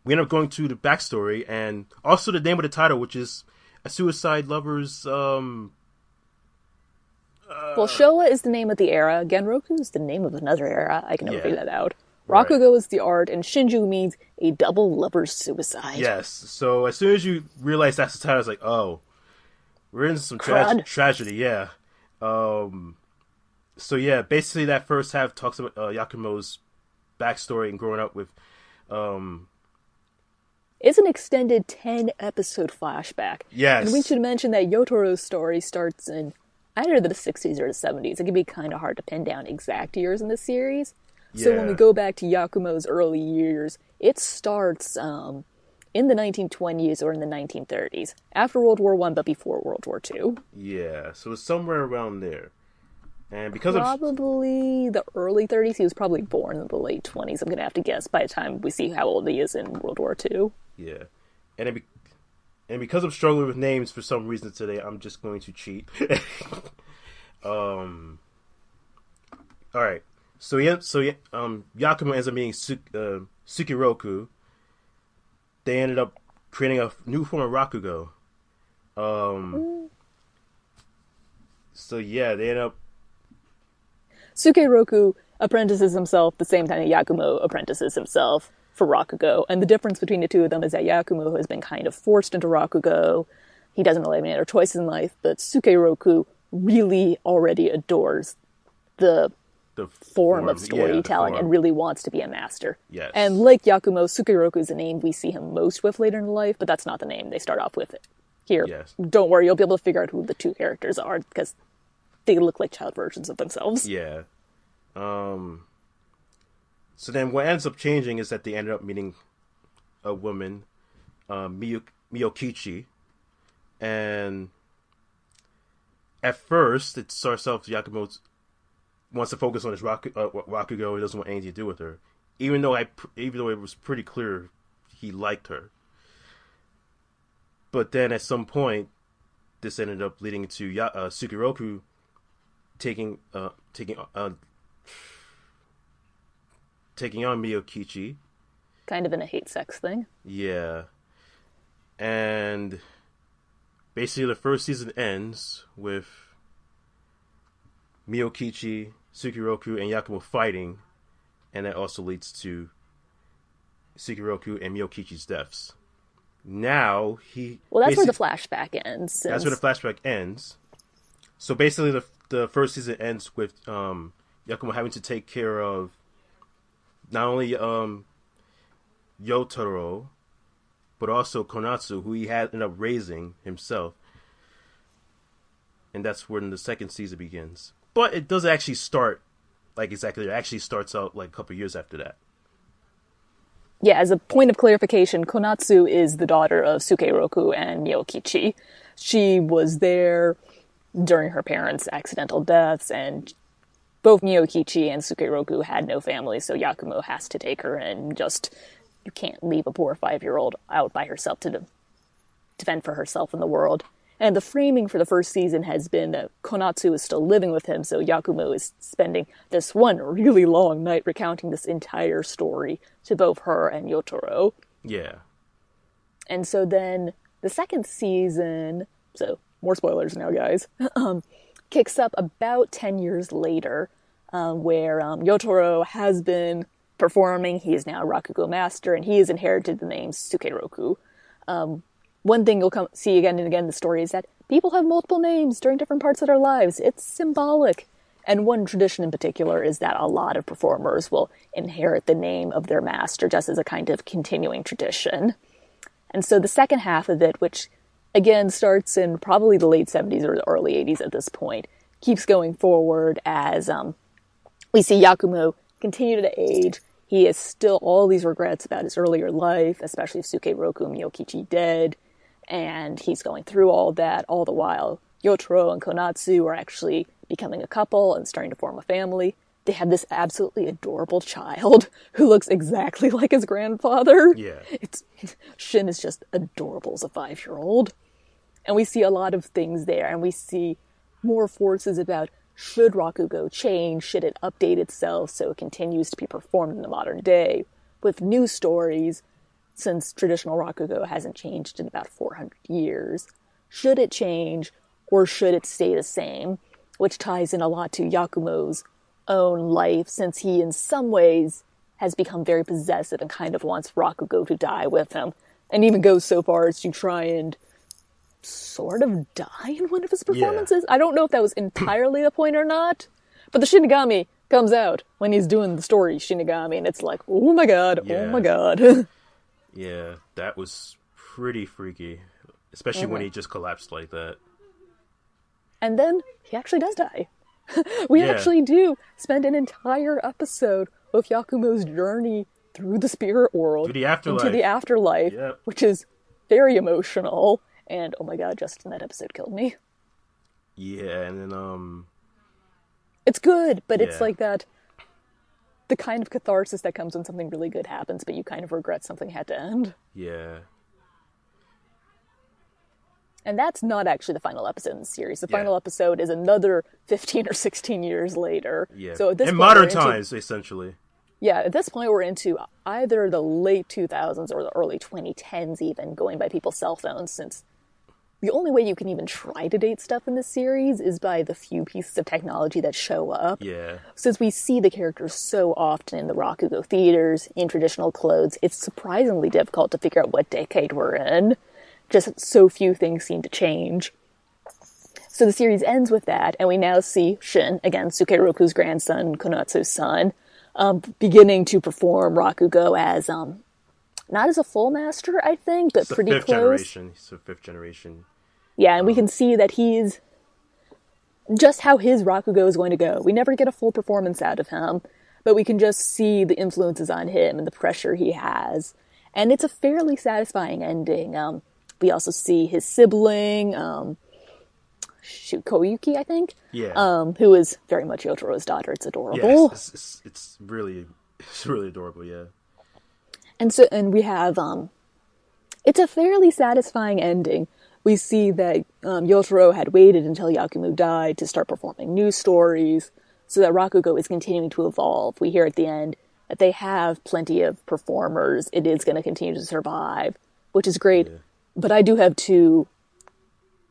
we end up going to the backstory and also the name of the title, which is A Suicide Lover's. Well, Showa is the name of the era. Genroku is the name of another era. I can never figure that out. Right. Rakugo is the art, and Shinjuu means a double lover's suicide. Yes. So as soon as you realize that's the title, it's like, oh, we're in some tragedy. Yeah. So yeah, basically that first half talks about Yakumo's backstory and growing up with. It's an extended 10-episode flashback. Yes. And we should mention that Yotaro's story starts in either the 60s or the 70s. It can be kind of hard to pin down exact years in this series. Yeah. So when we go back to Yakumo's early years, it starts in the 1920s or in the 1930s. After World War I, but before World War II. Yeah, so it's somewhere around there. And because probably the early 30s. He was probably born in the late 20s, I'm going to have to guess, by the time we see how old he is in World War II. Yeah. And because I'm struggling with names for some reason today, I'm just going to cheat. All right. So Yakumo ends up meeting Sukiroku. They ended up creating a new form of Rakugo. So yeah, they ended up. Sukiroku apprentices himself the same time that Yakumo apprentices himself for Rakugo. And the difference between the two of them is that Yakumo has been kind of forced into Rakugo. He doesn't really have any other choices in life, but Sukiroku really already adores the form of storytelling and really wants to be a master. Yes. And like Yakumo, Sukiroku is the name we see him most with later in life, but that's not the name they start off with. Here, yes. Don't worry, you'll be able to figure out who the two characters are, because they look like child versions of themselves. Yeah. So then what ends up changing is that they ended up meeting a woman, Miyokichi, and at first, it starts off Yakumo wants to focus on his Rakugo. He doesn't want anything to do with her, even though it was pretty clear he liked her. But then at some point, this ended up leading to Sukiroku taking on Miyokichi. Kind of in a hate sex thing. Yeah. And basically the first season ends with Miyokichi, Sukiroku, and Yakumo fighting, and that also leads to Sukiroku and Miyokichi's deaths. Now Well, that's where the flashback ends. That's where the flashback ends. So basically the first season ends with Yakumo having to take care of not only Yotaro, but also Konatsu, who he had ended up raising himself. And that's when the second season begins. But it doesn't actually start exactly. It actually starts out like a couple years after that. Yeah, as a point of clarification, Konatsu is the daughter of Sukeroku and Miyokichi. She was there during her parents' accidental deaths, and both Miyokichi and Sukeroku had no family, so Yakumo has to take her, and you can't leave a poor 5-year-old out by herself to defend for herself in the world. And the framing for the first season has been that Konatsu is still living with him, so Yakumo is spending this one really long night recounting this entire story to both her and Yotaro. Yeah. And so then the second season, so more spoilers now, guys, kicks up about 10 years later, where Yotaro has been performing. He is now Rakugo Master, and he has inherited the name Sukeroku. One thing you'll see again and again in the story is that people have multiple names during different parts of their lives. It's symbolic. And one tradition in particular is that a lot of performers will inherit the name of their master just as a kind of continuing tradition. And so the second half of it, which again starts in probably the late 70s or the early 80s at this point, keeps going forward as we see Yakumo continue to age. He has still all these regrets about his earlier life, especially with Sukeroku and Miyokichi dead. And he's going through all that, all the while Yotaro and Konatsu are actually becoming a couple and starting to form a family. They have this absolutely adorable child who looks exactly like his grandfather. Yeah. Shin is just adorable as a 5-year-old. And we see a lot of things there, and we see more forces about should Rakugo change, should it update itself so it continues to be performed in the modern day, with new stories, since traditional Rakugo hasn't changed in about 400 years. Should it change, or should it stay the same? Which ties in a lot to Yakumo's own life, since he in some ways has become very possessive and kind of wants Rakugo to die with him, and even goes so far as to try and sort of die in one of his performances. Yeah. I don't know if that was entirely the point or not, but the Shinigami comes out when he's doing the story Shinigami, and it's like, oh my god, oh my god. Yeah, that was pretty freaky, especially when he just collapsed like that. And then he actually does die. We actually do spend an entire episode with Yakumo's journey through the spirit world into the afterlife, yep. Which is very emotional. And oh my god, Justin, that episode killed me. Yeah, and then it's good, but it's like that. The kind of catharsis that comes when something really good happens, but you kind of regret something had to end. Yeah. And that's not actually the final episode in the series. The final episode is another 15 or 16 years later. Yeah. So at this in point, modern times, essentially. Yeah, at this point we're into either the late 2000s or the early 2010s even, going by people's cell phones, since the only way you can even try to date stuff in this series is by the few pieces of technology that show up. Yeah. Since we see the characters so often in the Rakugo theaters, in traditional clothes, it's surprisingly difficult to figure out what decade we're in. Just so few things seem to change. So the series ends with that, and we now see Shin, again, Sukeroku's grandson, Konatsu's son, beginning to perform Rakugo as, not as a full master, I think, but pretty close. He's a fifth generation. Yeah, and we can see that he's just how his Rakugo is going to go. We never get a full performance out of him, but we can just see the influences on him and the pressure he has. And it's a fairly satisfying ending. We also see his sibling, Koyuki, I think. Yeah. Who is very much Yotaro's daughter. It's Yeah, adorable. it's really adorable. Yeah. And we have it's a fairly satisfying ending. We see that Yotaro had waited until Yakumo died to start performing new stories, so that Rakugo is continuing to evolve. We hear at the end that they have plenty of performers. It is going to continue to survive, which is great. Yeah. But I do have two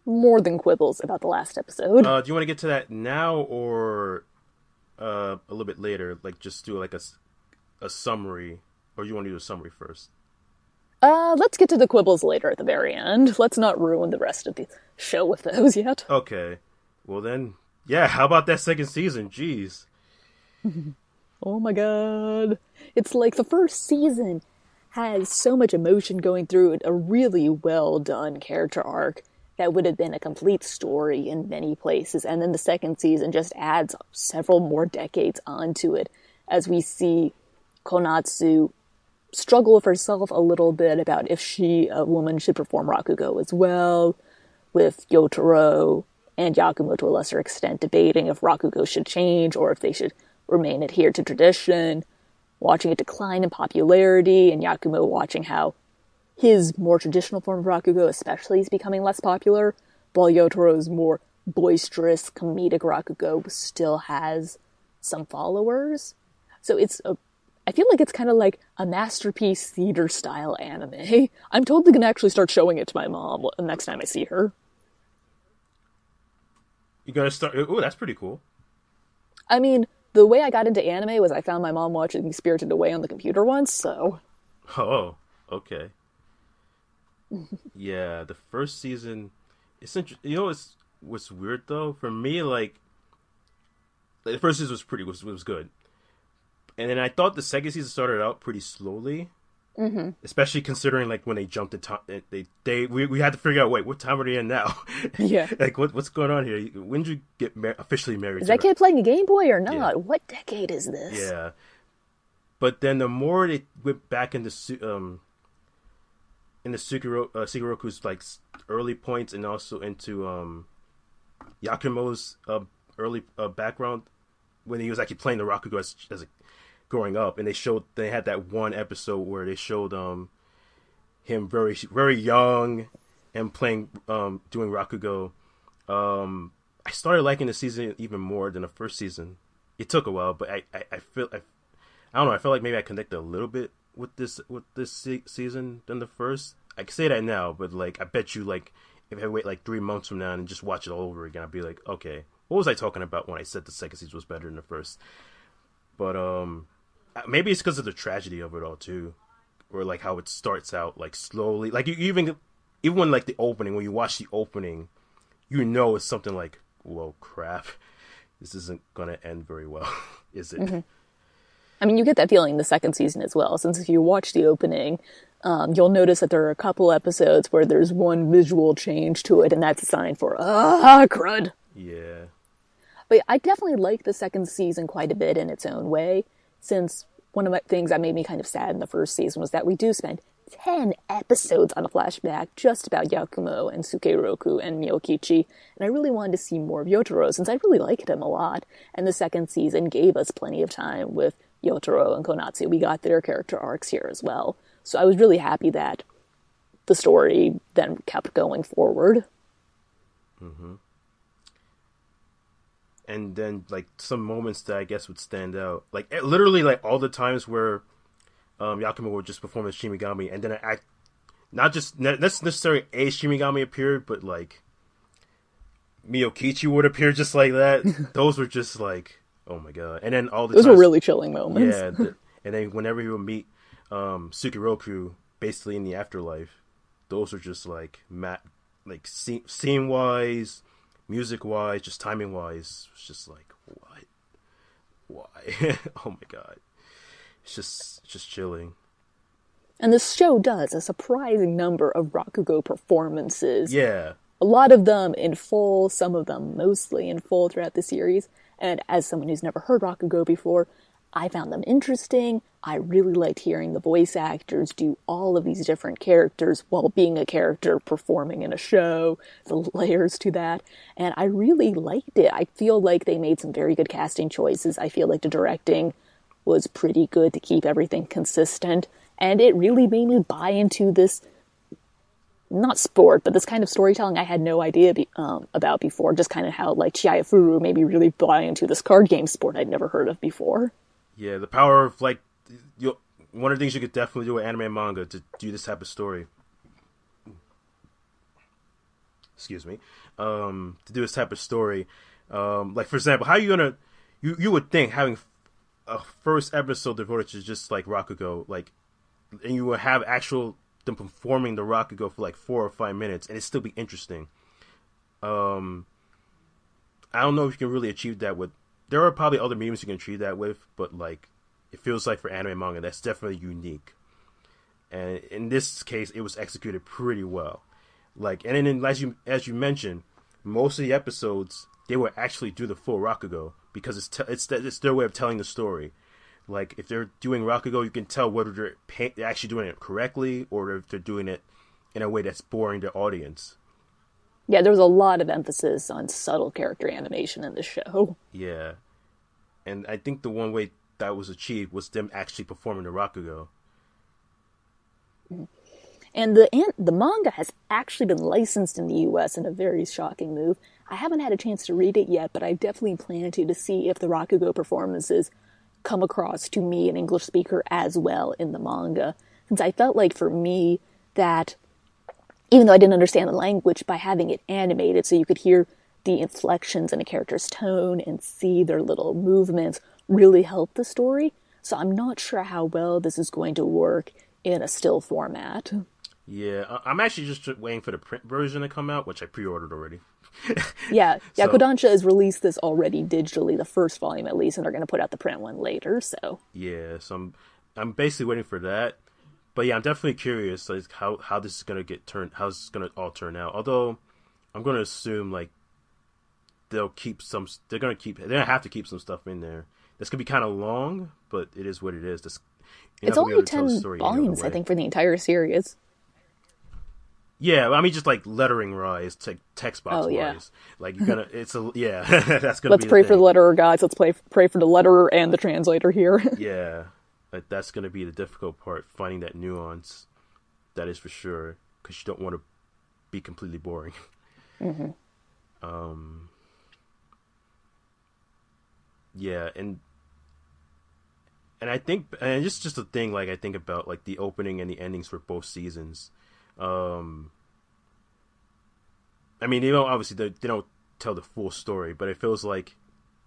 more than quibbles about the last episode. Do you want to get to that now or a little bit later? Like, just do like a summary, or you want to do a summary first? Let's get to the quibbles later at the very end. Let's not ruin the rest of the show with those yet. Okay. Well then, yeah. How about that second season? Jeez. Oh my god. It's like the first season has so much emotion going through it, a really well done character arc that would have been a complete story in many places. And then the second season just adds several more decades onto it as we see Konatsu struggle with herself a little bit about if she, a woman, should perform Rakugo as well, with Yotaro and Yakumo to a lesser extent debating if Rakugo should change or if they should remain adhered to tradition, watching it decline in popularity, and Yakumo watching how his more traditional form of Rakugo especially is becoming less popular, while Yotaro's more boisterous, comedic Rakugo still has some followers. So I feel like it's kind of like a masterpiece theater-style anime. I'm totally going to actually start showing it to my mom next time I see her. You gotta start. Oh, that's pretty cool. I mean, the way I got into anime was I found my mom watching Spirited Away on the computer once, so... Oh, okay. Yeah, the first season, it's you know what's weird though for me, like the first season was good, and then I thought the second season started out pretty slowly, especially considering like when they jumped in time, we had to figure out, wait, what time are they in now? Yeah. Like what's going on here? When did you get officially married? Is that kid playing a Game Boy or not? Yeah. What decade is this? Yeah, but then the more they went back into Shigeroku's like early points, and also into Yakumo's early background when he was actually playing the Rakugo as growing up, and they had that one episode where they showed him very very young and playing doing Rakugo. I started liking the season even more than the first season. It took a while, but I don't know. I felt like maybe I connected a little bit with this season than the first. I can say that now, but like I bet you, like if I wait like 3 months from now and just watch it all over again, I'd be like, okay, what was I talking about when I said the second season was better than the first? But maybe it's because of the tragedy of it all too, or like how it starts out like slowly. Like you even when like the opening, when you watch the opening, you know it's something like, whoa, crap, this isn't gonna end very well, is it? Mm-hmm. I mean, you get that feeling in the second season as well, since if you watch the opening, you'll notice that there are a couple episodes where there's one visual change to it, and that's a sign for, crud. Yeah. But I definitely like the second season quite a bit in its own way, since one of the things that made me kind of sad in the first season was that we do spend 10 episodes on a flashback just about Yakumo and Sukeroku and Miyokichi, and I really wanted to see more of Yotaro, since I really liked him a lot, and the second season gave us plenty of time with Yotaro and Konatsu. We got their character arcs here as well. So I was really happy that the story then kept going forward. Mm-hmm. And then, like, some moments that I guess would stand out. Like, literally, like, all the times where Yakumo would just perform as Shimigami, and then not necessarily a Shimigami appeared, but, like, Miyokichi would appear just like that. Those were just, like, oh my god. And then all the Those were really chilling moments. Yeah, and then whenever he would meet Sukeroku, basically in the afterlife, those are just like scene wise, music wise, just timing wise. It's just like, what? Why? Oh my god. It's just chilling. And this show does a surprising number of Rakugo performances. Yeah. A lot of them in full, some of them mostly in full throughout the series. And as someone who's never heard Rakugo before, I found them interesting. I really liked hearing the voice actors do all of these different characters while being a character performing in a show, the layers to that. And I really liked it. I feel like they made some very good casting choices. I feel like the directing was pretty good to keep everything consistent. And it really made me buy into this, not sport, but this kind of storytelling I had no idea about before. Just kind of how, like, Chiaifuru made me really buy into this card game sport I'd never heard of before. Yeah, the power of, like, one of the things you could definitely do with anime and manga to do this type of story. Excuse me. To do this type of story. Like, for example, how are you gonna... You would think having a first episode devoted to just, like, Rakugo, like, and you would have them performing the Rakugo for, like, 4 or 5 minutes, and it'd still be interesting. I don't know if you can really achieve that with... There are probably other mediums you can achieve that with, but, like, it feels like for anime and manga, that's definitely unique. And in this case, it was executed pretty well. Like, and then as you mentioned, most of the episodes, they will actually do the full Rakugo, because it's their way of telling the story. Like, if they're doing Rakugo, you can tell whether they're actually doing it correctly, or if they're doing it in a way that's boring the audience. Yeah, there was a lot of emphasis on subtle character animation in the show. Yeah. And I think the one way that was achieved was them actually performing the Rakugo. And the manga has actually been licensed in the US in a very shocking move. I haven't had a chance to read it yet, but I definitely plan to see if the Rakugo performances come across to me, an English speaker, as well in the manga. Since I felt like for me that, even though I didn't understand the language, by having it animated so you could hear the inflections in a character's tone and see their little movements really helped the story. So I'm not sure how well this is going to work in a still format. Yeah, I'm actually just waiting for the print version to come out, which I pre-ordered already. Yeah, So, Kodansha has released this already digitally, the first volume at least, and they're going to put out the print one later, so... Yeah, so I'm basically waiting for that. But yeah, I'm definitely curious, like, how this is going to how this is going to all turn out. Although, I'm going to assume, like, they're going to have to keep some stuff in there. This could be kind of long, but it is what it is. It's only 10 volumes, I think, for the entire series. Yeah, I mean, just like lettering wise, text box wise. Yeah. Like, you're gonna, that's gonna be Let's pray for the letterer, guys. Let's pray for the letterer and the translator here. Yeah, like, that's gonna be the difficult part, finding that nuance. That is for sure, because you don't want to be completely boring. Mm-hmm. Yeah, and I think, and it's just a thing, like, I think about, like, the opening and the endings for both seasons. I mean, obviously they don't tell the full story, but it feels like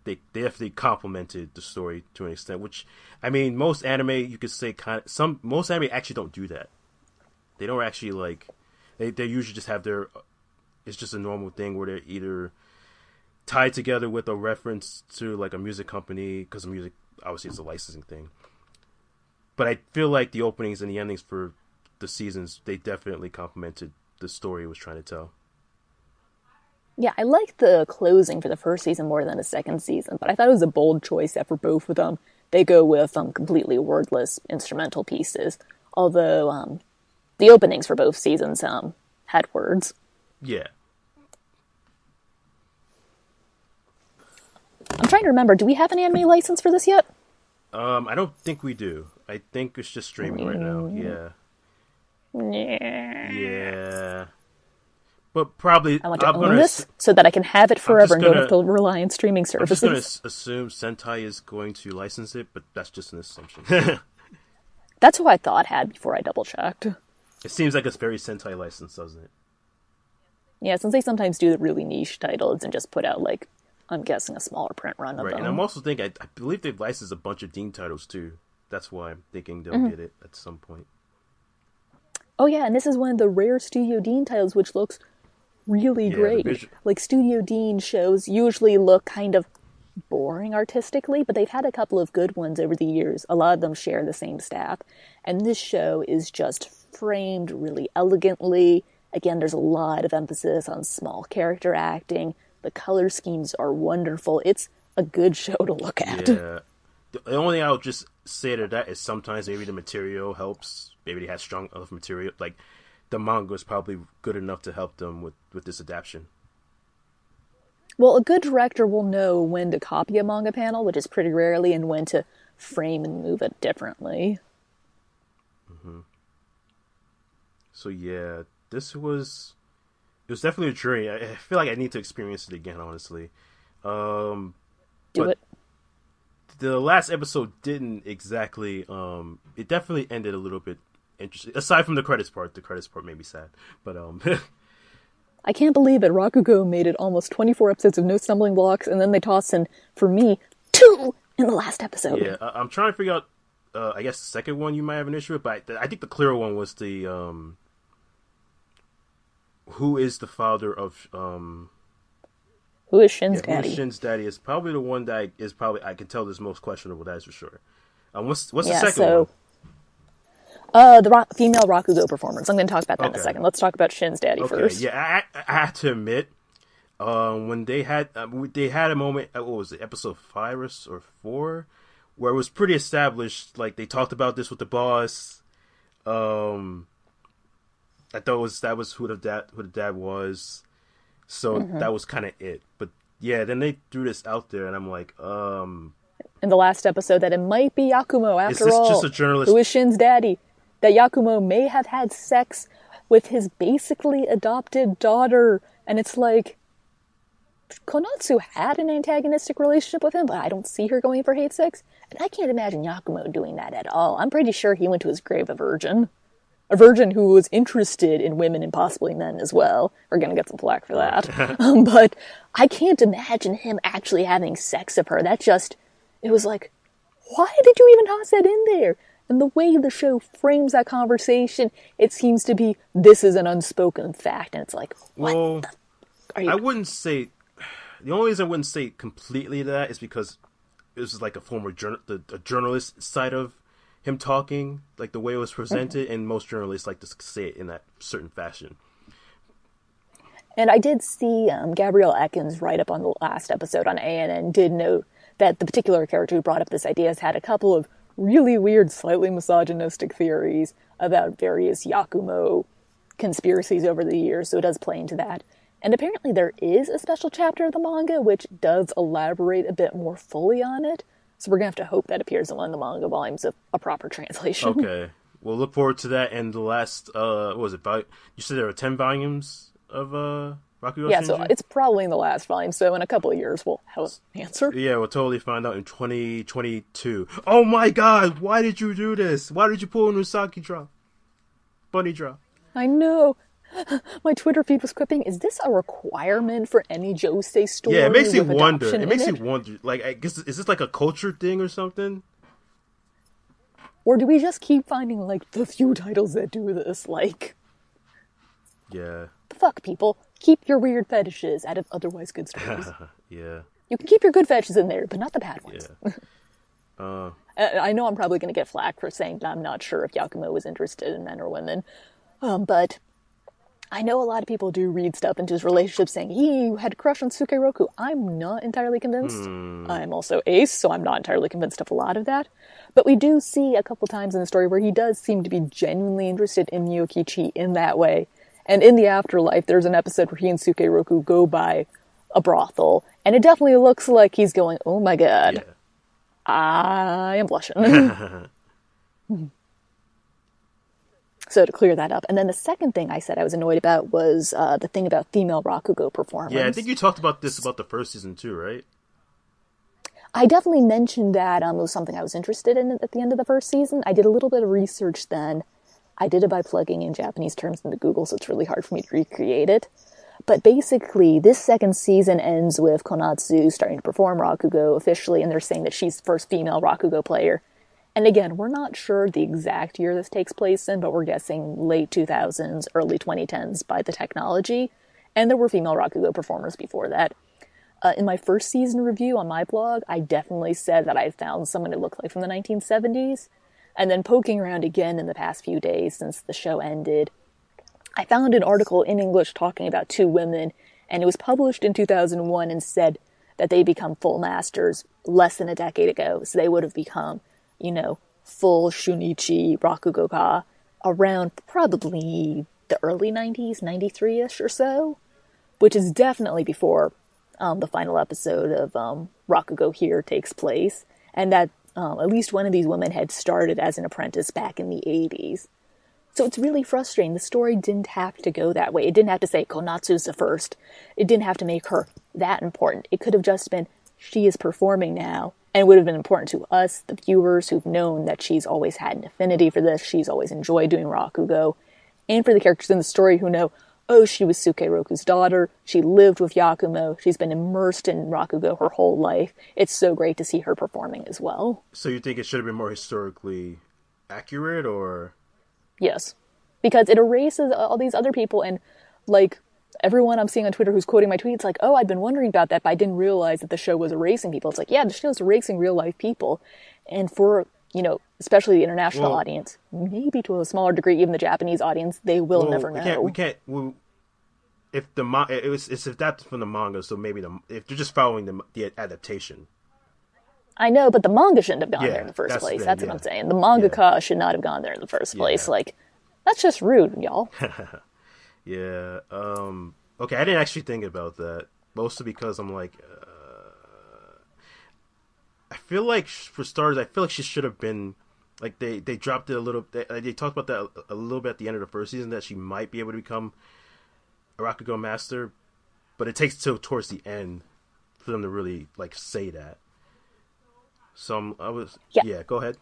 they definitely complemented the story to an extent. Which, I mean, most anime, you could say, most anime actually don't do that. They don't actually, like, they usually just have it's just a normal thing where they're either tied together with a reference to, like, a music company, because music obviously it's a licensing thing. But I feel like the openings and the endings for the seasons, they definitely complemented the story it was trying to tell. Yeah, I liked the closing for the first season more than the second season, but I thought it was a bold choice that for both of them, they go with completely wordless instrumental pieces. Although the openings for both seasons had words. Yeah. I'm trying to remember, do we have an anime license for this yet? I don't think we do. I think it's just streaming right now. Yeah. Yeah. But probably I want to own this so that I can have it forever and don't have to rely on streaming services. I'm just going to assume Sentai is going to license it, but that's just an assumption. That's who I thought had before I double-checked. It seems like it's very Sentai licensed, doesn't it? Yeah, since they sometimes do the really niche titles and just put out, like, I'm guessing a smaller print run of them. And I'm also thinking, I believe they've licensed a bunch of Dean titles too. That's why I'm thinking they'll get it at some point. Oh yeah, and this is one of the rare Studio Dean titles which looks really great. Like, Studio Dean shows usually look kind of boring artistically, but they've had a couple of good ones over the years. A lot of them share the same staff. And this show is just framed really elegantly. Again, there's a lot of emphasis on small character acting. The color schemes are wonderful. It's a good show to look at. Yeah. The only thing I'll just say to that is sometimes maybe the material helps. Maybe they had strong enough material. Like, the manga is probably good enough to help them with this adaptation. Well, a good director will know when to copy a manga panel, which is pretty rarely, and when to frame and move it differently. Mm-hmm. So yeah, it was definitely a journey. I feel like I need to experience it again, honestly. Do it. The last episode didn't exactly. It definitely ended a little bit interesting. Aside from the credits part made me sad. But I can't believe it. Rakugo made it almost 24 episodes of no stumbling blocks, and then they tossed in, for me, 2 in the last episode. Yeah, I'm trying to figure out. I guess the second one you might have an issue with, but I think the clearer one was the who is the father of who is Shin's daddy? Who is Shin's daddy is probably the one that is probably I can tell is most questionable. That is for sure. What's the second one? The female Rakugo performance. I'm going to talk about that in a second. Let's talk about Shin's daddy first. Yeah, I have to admit, when they had a moment. What was it, episode 5 or 4, where it was pretty established. Like, they talked about this with the boss. I thought that was who the dad was. So that was kind of it. But yeah, then they threw this out there, and I'm like, in the last episode, that it might be Yakumo after all. Is this just a journalist? Who is Shin's daddy? That Yakumo may have had sex with his basically adopted daughter. And it's like, Konatsu had an antagonistic relationship with him, but I don't see her going for hate sex. And I can't imagine Yakumo doing that at all. I'm pretty sure he went to his grave a virgin. A virgin who was interested in women and possibly men as well. We're going to get some flack for that. But I can't imagine him actually having sex with her. It was like, why did you even toss that in there? And the way the show frames that conversation, it seems to be, this is an unspoken fact. And it's like, what I wouldn't say, the only reason I wouldn't say completely that is because this is like a former journalist side of him talking, like the way it was presented, and most journalists like to say it in that certain fashion. And I did see Gabriel Ekins write up on the last episode on ANN did note that the particular character who brought up this idea has had a couple of really weird, slightly misogynistic theories about various Yakumo conspiracies over the years, so it does play into that. And apparently there is a special chapter of the manga which does elaborate a bit more fully on it, so we're going to have to hope that appears in one of the manga volumes of a proper translation. Okay. We'll look forward to that. And the last, what was it, you said there are 10 volumes of Rakugo Shinjuu? So it's probably in the last volume, so in a couple of years we'll have an answer. Yeah, we'll totally find out in 2022. Oh my god, why did you do this? Why did you pull a Masaaki drop? Bunny drop. I know. My Twitter feed was quipping, is this a requirement for any Josei story? Yeah, it makes you wonder. It makes you wonder. Like, I guess, is this like a culture thing or something? Or do we just keep finding, like, the few titles that do this? Like, yeah. The fuck, people. Keep your weird fetishes out of otherwise good stories. Yeah. You can keep your good fetishes in there, but not the bad ones. Yeah. I know I'm probably going to get flack for saying that I'm not sure if Yakumo was interested in men or women. But I know a lot of people do read stuff into his relationship saying he had a crush on Sukeroku. I'm not entirely convinced. I'm also ace, so I'm not entirely convinced of a lot of that. But we do see a couple times in the story where he does seem to be genuinely interested in Myokichi in that way. And in the afterlife, there's an episode where he and Sukeroku go by a brothel. And it definitely looks like he's going, oh my god, yeah. I am blushing. So to clear that up. And then the second thing I said I was annoyed about was the thing about female Rakugo performance. Yeah, I think you talked about this about the first season too, right? I definitely mentioned that it was something I was interested in at the end of the first season. I did a little bit of research then. I did it by plugging in Japanese terms into Google, so it's really hard for me to recreate it. But basically, this second season ends with Konatsu starting to perform Rakugo officially, and they're saying that she's the first female Rakugo player. And again, we're not sure the exact year this takes place in, but we're guessing late 2000s, early 2010s by the technology. And there were female Rakugo performers before that. In my first season review on my blog, I definitely said that I found someone who looked like from the 1970s. And then poking around again in the past few days since the show ended, I found an article in English talking about two women, and it was published in 2001 and said that they become full masters less than a decade ago. So they would have become, full Shunichi Rakugoka around probably the early 90s, 93-ish or so, which is definitely before the final episode of Rakugo Here takes place, and that at least one of these women had started as an apprentice back in the 80s. So it's really frustrating. The story didn't have to go that way. It didn't have to say Konatsu's the first. It didn't have to make her that important. It could have just been, she is performing now, and it would have been important to us, the viewers, who've known that she's always had an affinity for this, she's always enjoyed doing Rakugo, and for the characters in the story who know, oh, she was Sukeroku's daughter, she lived with Yakumo, she's been immersed in Rakugo her whole life. It's so great to see her performing as well. So you think it should have been more historically accurate, or...? Yes. Because it erases all these other people, and, everyone I'm seeing on Twitter who's quoting my tweets, oh, I've been wondering about that, but I didn't realize that the show was erasing people. It's yeah, the show's erasing real-life people. And for, especially the international audience, maybe to a smaller degree, even the Japanese audience, they will never know. If it's adapted from the manga, so maybe if they're just following the adaptation. I know, but the manga shouldn't have gone there in the first place. That's what I'm saying. The mangaka should not have gone there in the first place. That's just rude, y'all. Yeah. Okay, I didn't actually think about that. Mostly because I'm I feel like, for starters, she should have been, they dropped it a little, they talked about that a little bit at the end of the first season, that she might be able to become a Rakugo master, but it takes till towards the end for them to really, say that. So go ahead.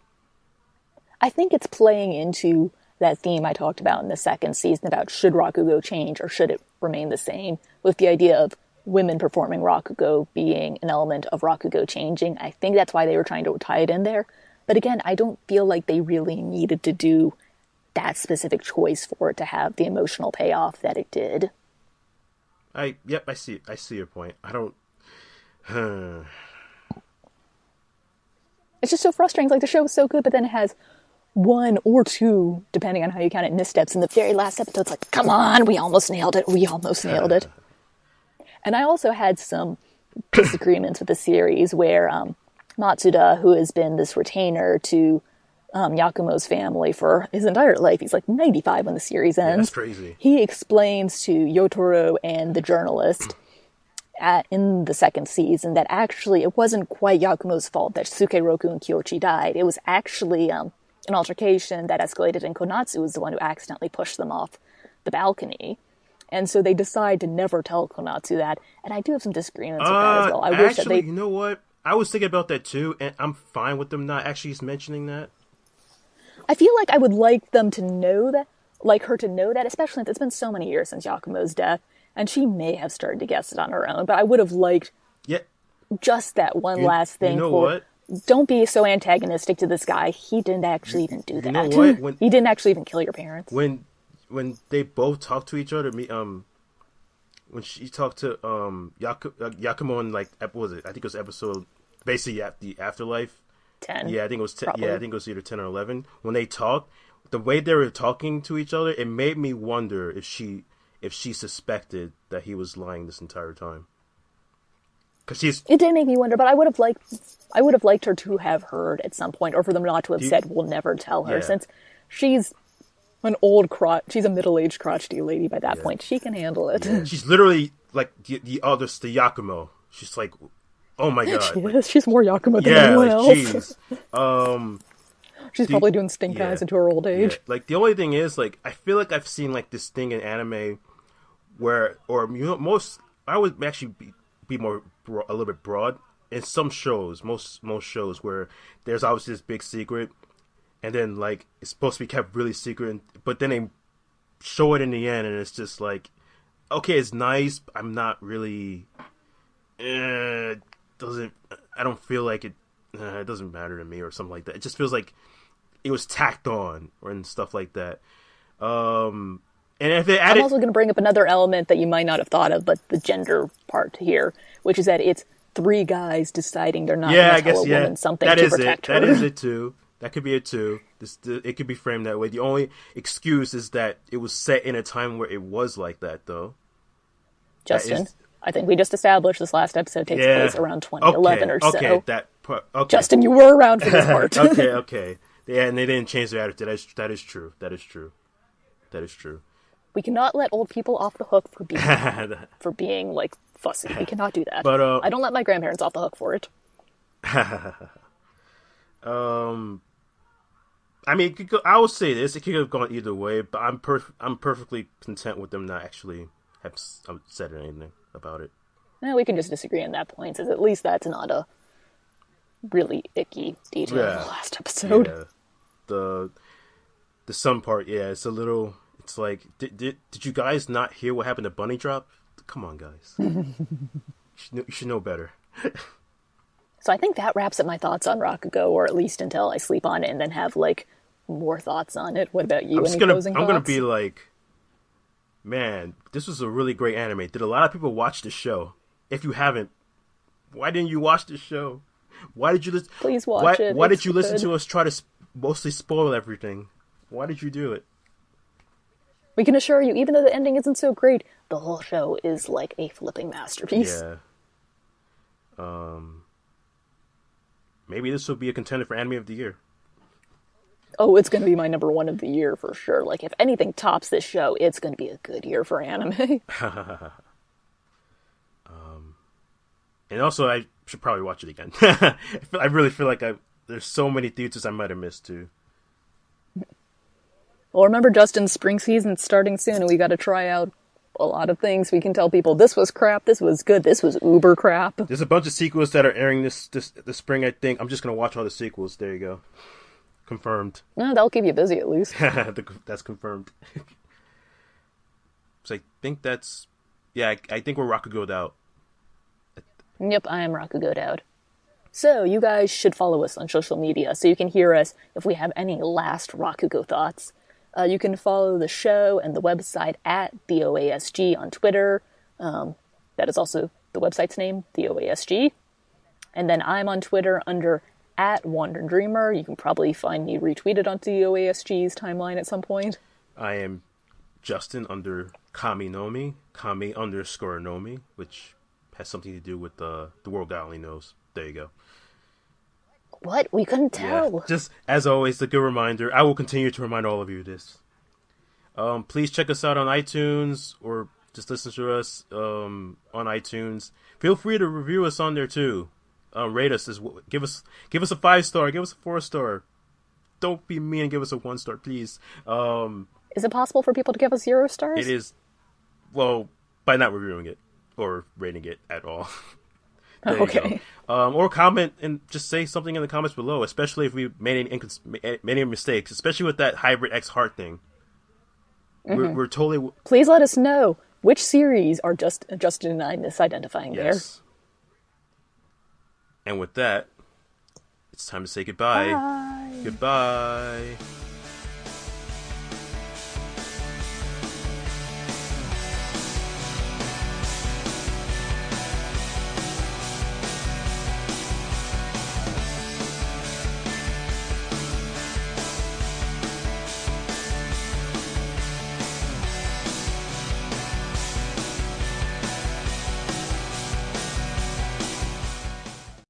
I think it's playing into that theme I talked about in the second season about should Rakugo change or should it remain the same, with the idea of women performing Rakugo being an element of Rakugo changing. I think that's why they were trying to tie it in there. But again, I don't feel like they really needed to do that specific choice for it to have the emotional payoff that it did. I see your point. I don't... It's just so frustrating. The show is so good, but then it has one or two, depending on how you count it, missteps in the very last episode. It's come on, we almost nailed it. And I also had some disagreements with the series where Matsuda, who has been this retainer to Yakumo's family for his entire life, he's 95 when the series ends. Yeah, that's crazy. He explains to Yotaro and the journalist in the second season that actually it wasn't quite Yakumo's fault that Sukeroku and Kyochi died. It was actually an altercation that escalated, and Konatsu was the one who accidentally pushed them off the balcony. And so they decide to never tell Konatsu that. And I do have some disagreements with that as well. I wish that they... you know what? I was thinking about that too, and I'm fine with them not actually mentioning that. I feel like I would like them to know that, her to know that, especially since it's been so many years since Yakumo's death, and she may have started to guess it on her own, but I would have liked just that one last thing. You know what? Don't be so antagonistic to this guy. He didn't actually even do that. You know what? He didn't actually even kill your parents. When they both talk to each other, when she talked to Yakumo in what was it? I think it was episode basically the afterlife. 10. Yeah, I think it was 10. Probably. Yeah, I think it was either 10 or 11. When they talked, the way they were talking to each other, it made me wonder if she suspected that he was lying this entire time. It did make me wonder, but I would have liked her to have heard at some point, or for them not to have said, "We'll never tell her," since she's she's a middle-aged crotchety lady by that point. She can handle it. Yeah. She's literally the Yakumo. She's oh my god. She's more Yakumo than anyone else. Jeez. She's probably doing stink eyes into her old age. Yeah. The only thing is, I feel like I've seen this thing in anime where, most, I would actually be more a little bit broad in some shows, most shows where there's obviously this big secret, and then it's supposed to be kept really secret, but then they show it in the end, and it's just okay, it's nice. I'm not really. I don't feel like it. It doesn't matter to me, or something like that. It just feels like it was tacked on, and stuff like that. And if they added... I'm also going to bring up another element that you might not have thought of, but the gender part here, which is that it's three guys deciding they're not going to tell a woman something to protect her. That is it too. That could be it too. It could be framed that way. The only excuse is that it was set in a time where it was like that, though. Justin, I think we just established this last episode takes place around 2011 or so. Okay, that part. Okay. Justin, you were around for this part. Okay. Yeah, and they didn't change their attitude. That is true. We cannot let old people off the hook for being like fussy. We cannot do that. But I don't let my grandparents off the hook for it. I mean, I would say this. It could have gone either way, but I'm perfectly content with them not actually have said anything about it. No, we can just disagree on that point, since at least that's not a really icky detail in the last episode. Yeah. The sun part, it's a little. It's like, did you guys not hear what happened to Bunny Drop? Come on, guys. You should know better. So I think that wraps up my thoughts on Rakugo, or at least until I sleep on it and then have like more thoughts on it. What about you? Any closing thoughts? I'm gonna be like, man, this was a really great anime. Did a lot of people watch the show? If you haven't, why didn't you watch the show? Why did you listen? Please watch it. Why did you listen to us try to mostly spoil everything? Why did you do it? We can assure you, even though the ending isn't so great, the whole show is like a flipping masterpiece. Yeah. Maybe this will be a contender for Anime of the Year. Oh, it's going to be my number one of the year for sure. Like, if anything tops this show, it's going to be a good year for anime. And also, I should probably watch it again. I really feel like there's so many theaters I might have missed, too. Well, remember, Justin, spring season's starting soon, and we got to try out a lot of things. We can tell people this was crap, this was good, this was uber crap. There's a bunch of sequels that are airing this spring, I think. I'm just going to watch all the sequels. There you go. Confirmed. No, that'll keep you busy, at least. That's confirmed. So I think that's... Yeah, I think we're Rakugo'd out. Yep, I am Rakugo'd out. So, you guys should follow us on social media so you can hear us if we have any last Rakugo thoughts. You can follow the show and the website at TheOASG on Twitter. That is also the website's name, TheOASG. And then I'm on Twitter under @WanderDreamer. You can probably find me retweeted on TheOASG's timeline at some point. I am Justin under Kami Nomi, Kami_Nomi, which has something to do with the world God only knows. There you go. What? We couldn't tell. Yeah. Just, as always, a good reminder. I will continue to remind all of you this. Please check us out on iTunes, or just listen to us on iTunes. Feel free to review us on there, too. Rate us. Give us a 5-star. Give us a 4-star. Don't be mean and give us a 1-star, please. Is it possible for people to give us 0 stars? It is. Well, by not reviewing it or rating it at all. Okay. Or comment and just say something in the comments below, especially if we made any mistakes, especially with that Hybrid X Heart thing. Mm-hmm. We're totally... Please let us know which series are Justin and I misidentifying there. And with that, it's time to say goodbye. Bye. Goodbye.